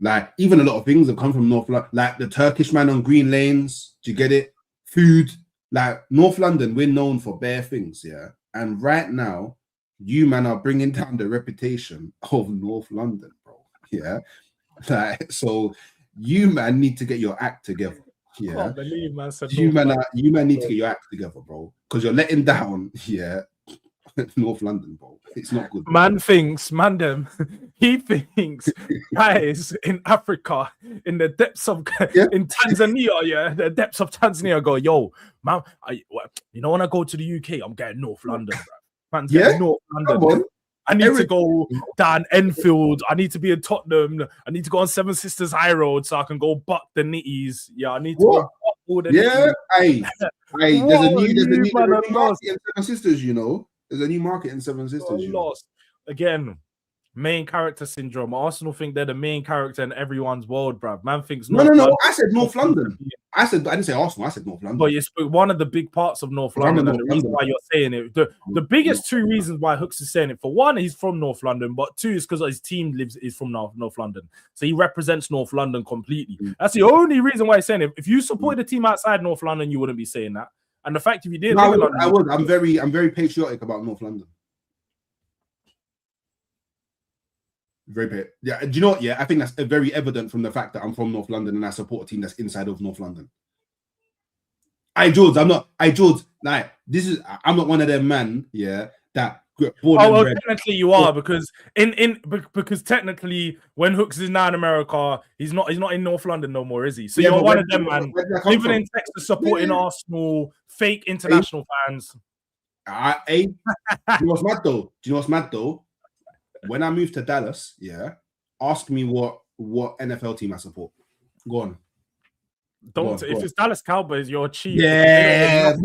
like even a lot of things have come from North London, like the Turkish man on Green Lanes. Do you get it? Food, like North London, we're known for bare things, yeah. And right now, you man are bringing down the reputation of North London, bro. Yeah, like, so you man need to get your act together. Yeah, I can't believe man said you man need to get your act together, bro, because you're letting down, yeah, North London, bro. It's not good. He thinks guys in Africa, in the depths of in Tanzania, yeah, the depths of Tanzania go, yo, man, you know when I go to the UK, I'm getting North London, bro. Man's getting North London. I need to go down Enfield. I need to be in Tottenham. I need to go on Seven Sisters High Road so I can go buck the nitties. Yeah, I need to go buck all the nitties. Hey, there's a new market in Seven Sisters, you know. There's a new market in Seven Sisters. You lost. Again, main character syndrome. Arsenal think they're the main character in everyone's world, bruv. Man thinks no. I said North London. I didn't say Arsenal. I said North London. But it's one of the big parts of North London, and the reason why you're saying it. The biggest 2 reasons why Hooks is saying it. For one, he's from North London, but 2 is because his team is from North London, so he represents North London completely. That's the only reason why he's saying it. If you supported a team outside North London, you wouldn't be saying that. And the fact if you did, I would. I'm very patriotic about North London. Yeah, do you know what? Yeah, I think that's very evident from the fact that I'm from North London and I support a team that's inside of North London. Jords, I'm not one of them man, yeah, that technically you are, because because technically when Hooks is now in America, he's not in North London no more, is he? So you're one of them man living in Texas supporting Arsenal, fake international fans. Do you know what's mad though? When I moved to Dallas, yeah, ask me what NFL team I support. Go on. If it's Dallas Cowboys, you're cheap. Yeah,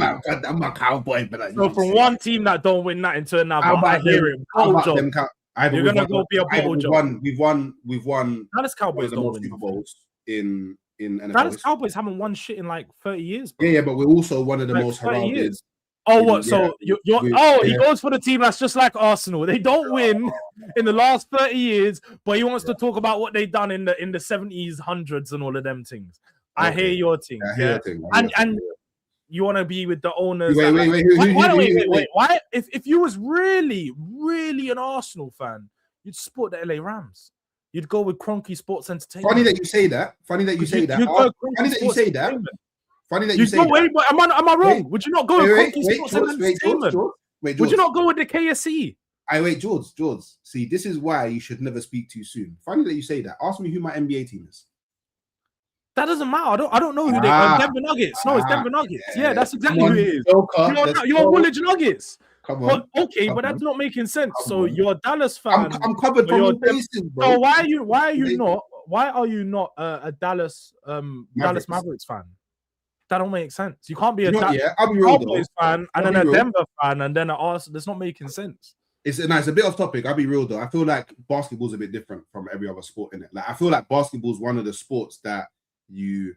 I'm a Cowboy, but so from one team that don't win that into another, I hear him. You're gonna go be a bottle job. We've won. Dallas Cowboys don't win Super Bowls in NFL. Dallas Cowboys haven't won shit in like 30 years. Bro. Yeah, but we're also one of the most heralded years. Oh, what? So he goes for the team that's just like Arsenal. They don't win in the last 30 years, but he wants to talk about what they've done in the 70s, hundreds, and all of them things. I hear your thing. And you want to be with the owners. Wait. Why? If you was really an Arsenal fan, you'd support the LA Rams. You'd go with Cronky Sports Entertainment. Funny that you say that. Funny that you say that. Am I wrong? Would you not go with Cronky Sports Entertainment? Would you not go with the KSE? Jords. See, this is why you should never speak too soon. Funny that you say that. Ask me who my NBA team is. That doesn't matter. I don't know who they are. Denver Nuggets. No, it's Denver Nuggets. Yeah, that's exactly who it is. You're Woolwich Nuggets. Come on. But that's not making sense. So you're a Dallas fan. I'm covered from all bases, bro. So why are you not a Dallas Mavericks fan? That don't make sense. You can't be a Cowboys fan and then a Denver fan and then an Arsenal. That's not making sense. It's a bit off topic. I'll be real though. I feel like basketball's a bit different from every other sport in it. Like I feel like basketball's one of the sports that you,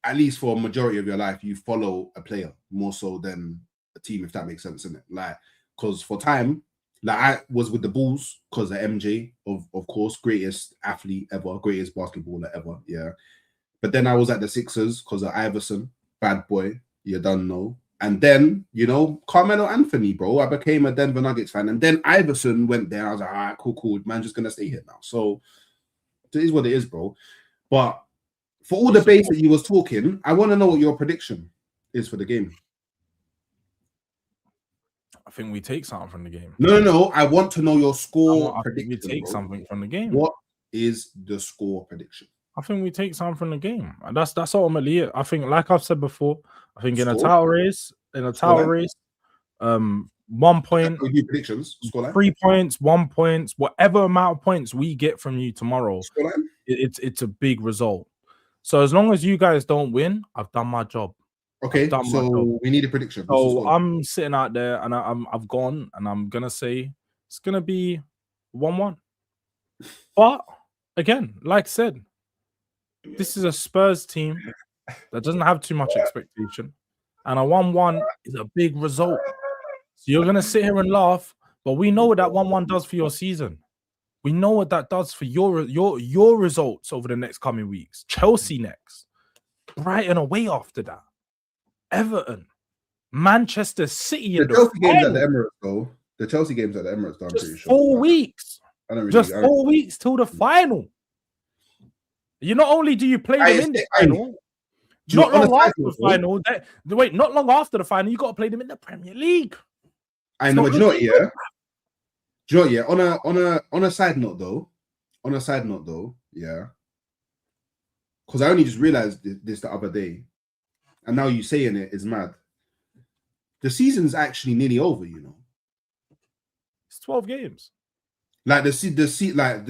at least for a majority of your life, you follow a player more so than a team, if that makes sense, innit? Like, because for time, like I was with the Bulls because of MJ, of course, greatest athlete ever, greatest basketballer ever, yeah. But then I was at the Sixers because of Iverson, bad boy, you don't know. And then, you know, Carmelo Anthony, bro, I became a Denver Nuggets fan. And then Iverson went there. I was like, all right, cool. Man, just going to stay here now. So it is what it is, bro. But for all the base that you was talking, I want to know what your prediction is for the game. I think we take something from the game. No. I want to know your score prediction. We take something from the game. What is the score prediction? I think we take something from the game. And that's ultimately it. I think, like I've said before, I think in a title race, 1 point, predictions, 3 points, 1 point, whatever amount of points we get from you tomorrow, it's a big result. So as long as you guys don't win, I've done my job. Okay, so we need a prediction. So I'm sitting out there and I've gone and I'm gonna say it's gonna be 1-1. But again, like I said, this is a Spurs team that doesn't have too much expectation, and a 1-1 is a big result. So you're gonna sit here and laugh, but we know what that 1-1 does for your season. We know what that does for your results over the next coming weeks. Chelsea next, Brighton away after that, Everton, Manchester City. The Chelsea games at the Emirates, though. The Chelsea games at the Emirates, I'm pretty sure. 4 weeks. Just 4 weeks till the final. You not only do you play them in the final, not long after the final. Wait, not long after the final, you got to play them in the Premier League. I know, but you know what? Yeah. Do you know what? Yeah. On a side note though, yeah. Because I only just realized this the other day, and now you saying it is mad. The season's actually nearly over. You know, it's 12 games. Like the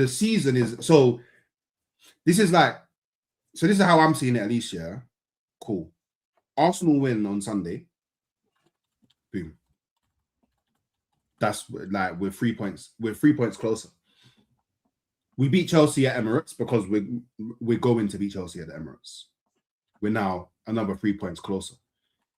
season is so. This is how I'm seeing it at least. Yeah, cool. Arsenal win on Sunday. Boom. That's like we're 3 points. We're 3 points closer. We beat Chelsea at Emirates because we're going to beat Chelsea at the Emirates. We're now another 3 points closer.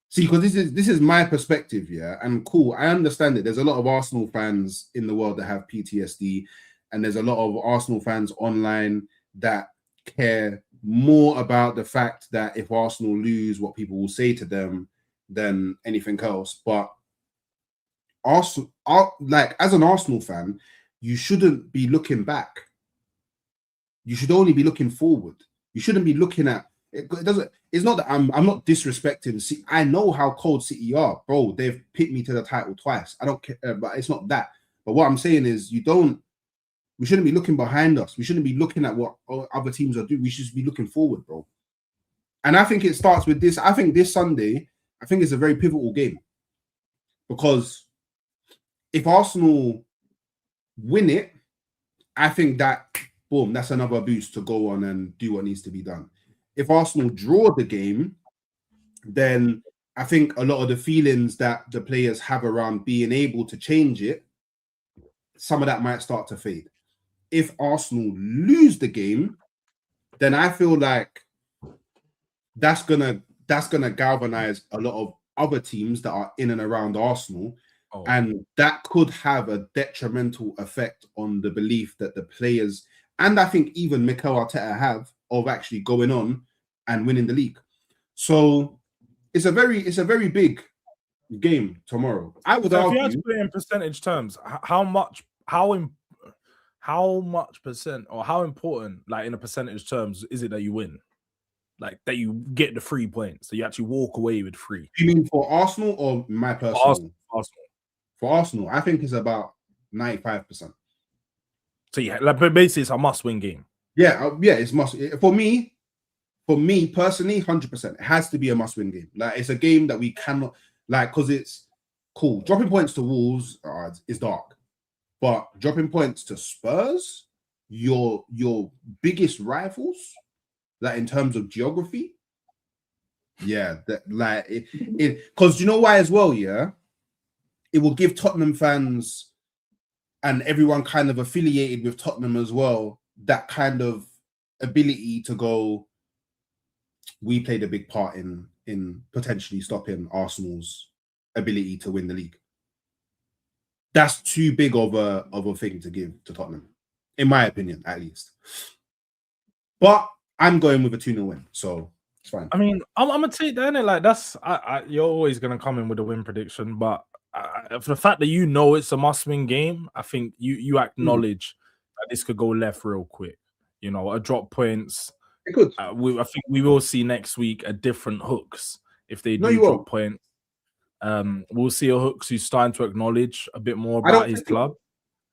See, because this is my perspective, yeah, and cool. I understand it. There's a lot of Arsenal fans in the world that have PTSD, and there's a lot of Arsenal fans online that care more about the fact that if Arsenal lose, what people will say to them than anything else. But Arsenal, like as an Arsenal fan, you shouldn't be looking back. You should only be looking forward. You shouldn't be looking at it. It's not that I'm not disrespecting. See, I know how cold City are, bro. They've picked me to the title twice. I don't care, but it's not that. But what I'm saying is, we shouldn't be looking behind us. We shouldn't be looking at what other teams are doing. We should be looking forward, bro. And I think it starts with this. I think this Sunday, is a very pivotal game because if Arsenal win it, I think that, boom, that's another boost to go on and do what needs to be done. If Arsenal draw the game, then I think a lot of the feelings that the players have around being able to change it, some of that might start to fade. If Arsenal lose the game, then I feel like that's gonna galvanize a lot of other teams that are in and around Arsenal. And that could have a detrimental effect on the belief that the players, and I think even Mikel Arteta have, of actually going on and winning the league. So it's a very big game tomorrow. I would argue, if you had to put it in percentage terms, how much percent, or how important, like in a percentage terms, is it that you win? Like that you get the 3 points, that you actually walk away with 3. You mean for Arsenal or my personal? For Arsenal, I think it's about 95%. So yeah, like, but basically it's a must-win game. Yeah, it's must. For me personally, 100%. It has to be a must-win game. Like it's a game that we cannot, like, because it's cool. Dropping points to Wolves is dark, but dropping points to Spurs, your biggest rivals, like in terms of geography, yeah, that like it because you know why as well, yeah. It will give Tottenham fans and everyone kind of affiliated with Tottenham as well that kind of ability to go, we played a big part in potentially stopping Arsenal's ability to win the league. That's too big of a thing to give to Tottenham, in my opinion, at least. But I'm going with a 2-0 win. So It's fine. I mean, I'm gonna take that, innit? Like that's you're always gonna come in with a win prediction, but for the fact that you know it's a must-win game, I think you acknowledge that this could go left real quick. You know, a drop points. It could. I think we will see next week a different Hooks if they No, do you drop won't. points. We'll see a Hooks who's starting to acknowledge a bit more I don't about his think so. club,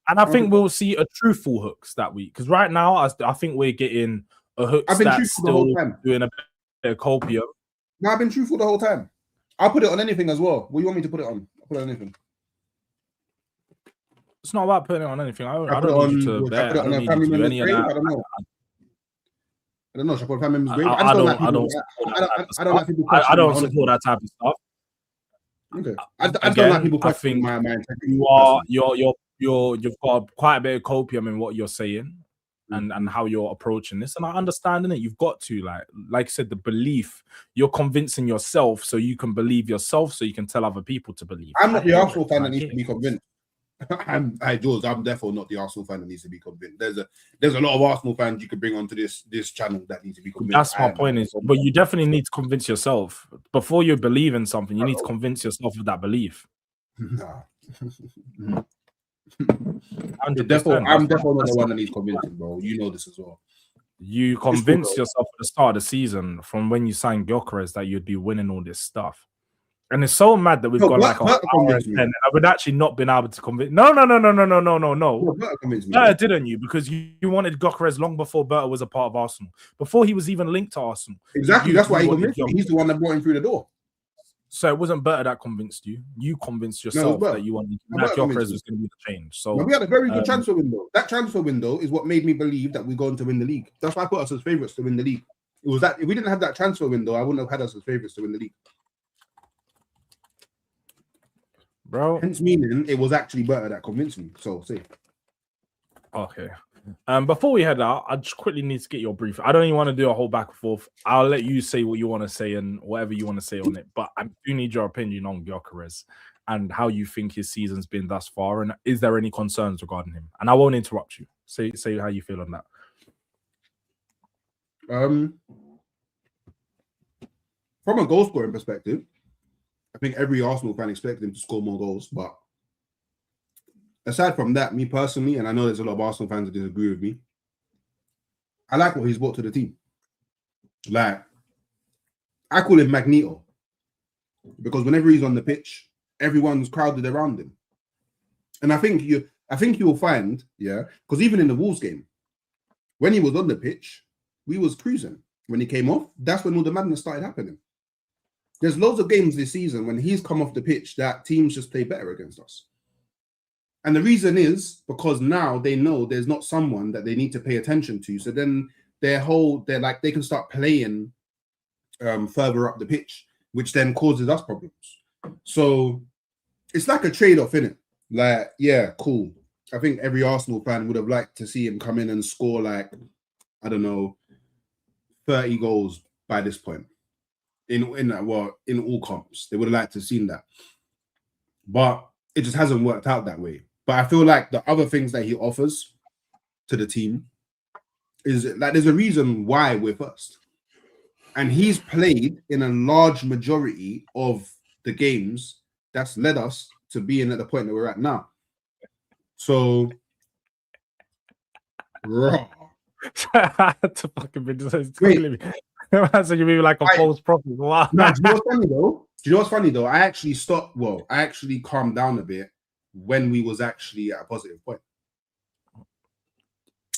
and I don't think think we'll see a truthful Hooks that week. Because right now, I think we're getting a Hooks I've been that's truthful the still whole time. doing a bit of copium. No, I've been truthful the whole time. I'll put it on anything as well. What do you want me to put it on? I'll put it on anything. It's not about putting it on anything. I I don't need you to bet. I don't need you to do any of that. I don't know. I don't know. Should I put a family member's grave? I don't support that type of stuff. Okay. I don't like people questioning my integrity. You've got quite a bit of copium in what you're saying and how you're approaching this. And I understand it. You've got to, like you said, the belief. You're convincing yourself so you can believe yourself so you can tell other people to believe. I'm not the Arsenal fan that needs to be convinced. Jords, I'm therefore not the Arsenal fan that needs to be convinced. There's a lot of Arsenal fans you could bring onto this channel that need to be convinced. That's my point but you definitely need to convince yourself. Before you believe in something, you need to convince yourself of that belief. Nah. I'm 100%. definitely not the one that needs convincing, bro. You know this as well. You convinced yourself at the start of the season from when you signed Gyökeres that you'd be winning all this stuff. And it's so mad that we've got like an hour and 10, and I would actually not been able to convince. No. Berta didn't you? Because you wanted Gyökeres long before Berta was a part of Arsenal, before he was even linked to Arsenal. Exactly, that's why he convinced me. He's the one that brought him through the door. So it wasn't Berta that convinced you. You convinced yourself that you wanted that Gyökeres was going to be the change. So we had a very good transfer window. That transfer window is what made me believe that we're going to win the league. That's why I put us as favourites to win the league. It was that if we didn't have that transfer window, I wouldn't have had us as favourites to win the league. Bro, hence meaning it was actually Berta that convinced me. So see. Okay. Before we head out, I just quickly need to get your brief. I don't even want to do a whole back and forth. I'll let you say what you want to say and whatever you want to say on it. But I do need your opinion on Gyökeres and how you think his season's been thus far. And is there any concerns regarding him? And I won't interrupt you. Say how you feel on that. From a goal scoring perspective, I think every Arsenal fan expected him to score more goals. But aside from that, me personally, and I know there's a lot of Arsenal fans that disagree with me, I like what he's brought to the team. Like, I call him Magneto. Because whenever he's on the pitch, everyone's crowded around him. And I think you'll find, because even in the Wolves game, when he was on the pitch, we was cruising. When he came off, that's when all the madness started happening. There's loads of games this season when he's come off the pitch that teams just play better against us. And the reason is because now they know there's not someone that they need to pay attention to. So then they can start playing further up the pitch, which then causes us problems. So it's like a trade-off, innit? Like, yeah, cool. I think every Arsenal fan would have liked to see him come in and score 30 goals by this point. In all comps. They would have liked to have seen that. But it just hasn't worked out that way. But I feel like the other things that he offers to the team is like there's a reason why we're first. And he's played in a large majority of the games that's led us to being at the point that we're at now. So raw. To fucking be just so you mean like a false prophet. Wow. No, do you know what's funny though? Do you know what's funny though? I actually calmed down a bit when we was actually at a positive point.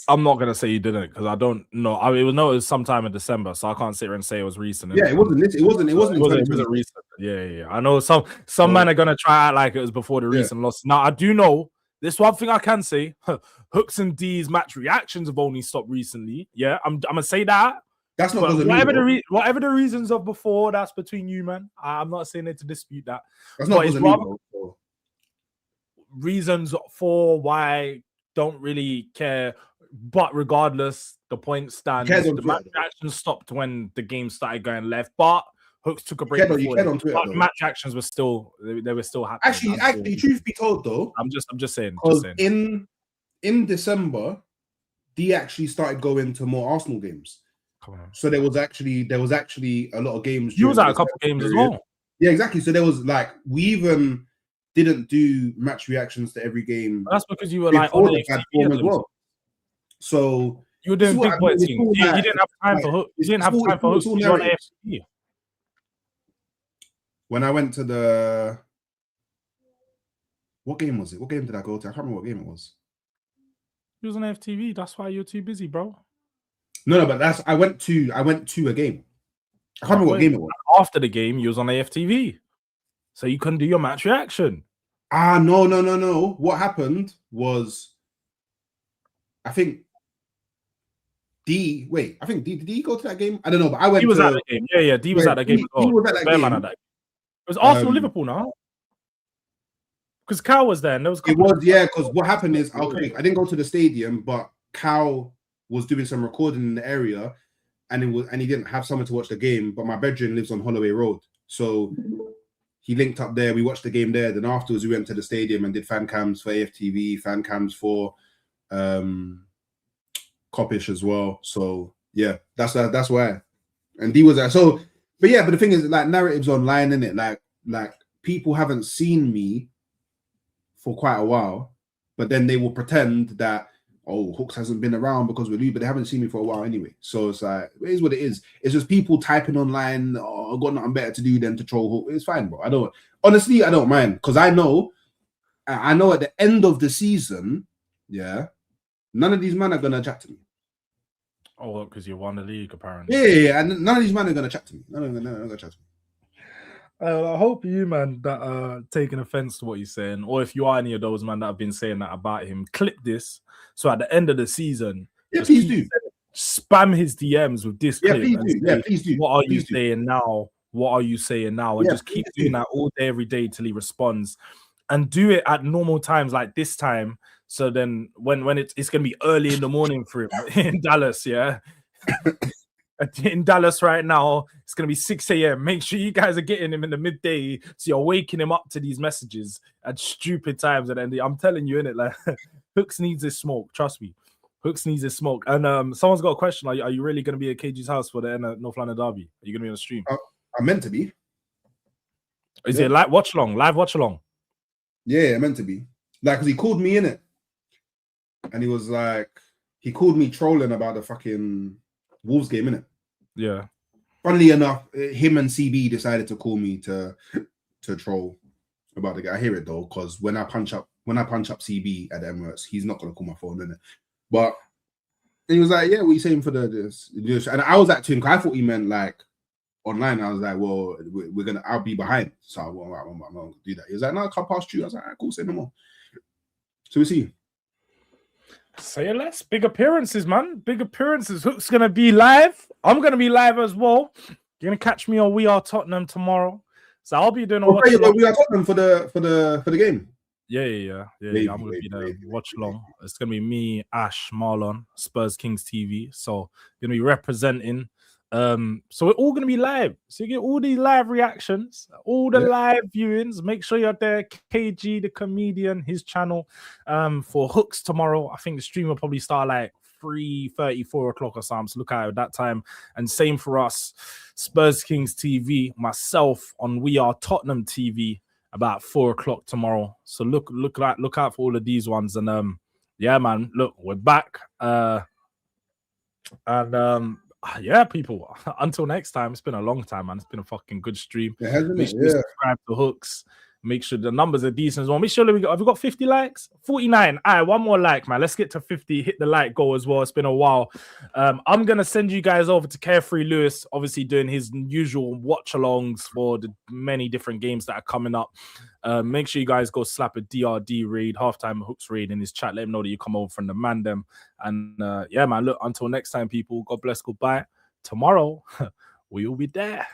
I'm not gonna say you didn't because I don't know. It was sometime in December, so I can't sit here and say it was recent. Yeah, it wasn't recent. Yeah. I know some men are gonna try out like it was before the recent loss. Now I do know this one thing I can say: Hooks and D's match reactions have only stopped recently. Yeah, I'm gonna say that. That's not whatever the reasons of before. That's between you, man. I'm not saying it to dispute that. That's not reasons for why don't really care. But regardless, the point stands. The match actions stopped when the game started going left. But Hooks took a break. Match actions were still they were still happening. Actually, truth be told, though, I'm just saying. In December, D actually started going to more Arsenal games. Come on. So there was actually a lot of games. You was during at a the couple games as period. well. Yeah, exactly. So there was like we even didn't do match reactions to every game. That's because you were like on the platform as well. So you were doing big boy things. You didn't have time for hooks. You didn't have time for hooks. You were on AFTV. When I went to the what game was it? What game did I go to? I can't remember what game it was. You was on FTV. That's why you're too busy, bro. No, but that's I went to a game. I can't remember what game it was. After the game, you was on AFTV, so you couldn't do your match reaction. No. What happened was, I think D. Wait, I think D. Did he go to that game? I don't know, but I went. He was at that game. Yeah. D was at that game. He was at that game. It was Arsenal Liverpool now. Because Cal was there, and there was. It was because what happened is okay. I didn't go to the stadium, but Cal was doing some recording in the area, and he didn't have someone to watch the game. But my bedroom lives on Holloway Road, so he linked up there. We watched the game there. Then afterwards, we went to the stadium and did fan cams for AFTV, fan cams for Coppish as well. So yeah, that's why. And D was there. So, but the thing is, like narratives online, innit? Like people haven't seen me for quite a while, but then they will pretend that Hooks hasn't been around because we're new, but they haven't seen me for a while anyway. So it's like it is what it is. It's just people typing online. I've got nothing better to do than to troll Hook. It's fine, bro. I don't mind because I know at the end of the season, none of these men are gonna chat to me. Oh, because you won the league, apparently. Yeah, and none of these men are gonna chat to me. None of them are gonna chat to me. I hope you, man, that are taking offense to what he's saying, or if you are any of those, man, that have been saying that about him, clip this. So at the end of the season, please do. Spam his DMs with this clip. Please do. What are you saying now? What are you saying now? And just keep doing that all day, every day till he responds. And do it at normal times like this time. So then when it's going to be early in the morning for him in Dallas, in Dallas right now, it's going to be 6 a.m. Make sure you guys are getting him in the midday, so you're waking him up to these messages at stupid times. And then I'm telling you, innit, like Hooks needs his smoke. Trust me, Hooks needs his smoke. And someone's got a question: Are you really going to be at KG's house for the North London derby? Are you going to be on the stream? I'm meant to be. Is it live watch along? Yeah, meant to be. Like, because he called me in it, and he was like, he called me trolling about the fucking Wolves game, innit? Yeah. Funnily enough, him and CB decided to call me to troll about the guy. I hear it though, because when I punch up CB at the Emirates, he's not gonna call my phone, innit? But he was like, "Yeah, what are you saying for this?" And I was at him because I thought he meant like online. I was like, "Well, I'll be behind, so I'm not gonna do that." He was like, "No, I can't pass you." I was like, "Cool, say no more." So we see. Say less. Big appearances, man. Big appearances. Hook's gonna be live. I'm gonna be live as well. You're gonna catch me on We Are Tottenham tomorrow. So I'll be doing a watch along. We Are Tottenham for the game. Yeah. I'm gonna be there. Watch along. It's gonna be me, Ash, Marlon, Spurs Kings TV. So gonna be representing. So we're all gonna be live. So you get all these live reactions, all the live viewings. Make sure you're there. KG, the comedian, his channel. For Hooks tomorrow. I think the stream will probably start like 3:30, 4 o'clock or something. So look out at that time. And same for us, Spurs Kings TV, myself on We Are Tottenham TV about 4 o'clock tomorrow. So look out for all of these ones. And yeah, man, look, we're back. Yeah, people. Until next time, it's been a long time, man. It's been a fucking good stream. Make sure you subscribe to Hooks. Make sure the numbers are decent as well. Make sure that have we got 50 likes? 49. All right, one more like, man. Let's get to 50. Hit the like goal as well. It's been a while. I'm gonna send you guys over to Carefree Lewis, obviously doing his usual watch-alongs for the many different games that are coming up. Make sure you guys go slap a DRD raid, halftime Hooks raid in his chat. Let him know that you come over from the Mandem. And yeah, man. Look, until next time, people. God bless. Goodbye. Tomorrow, we will be there.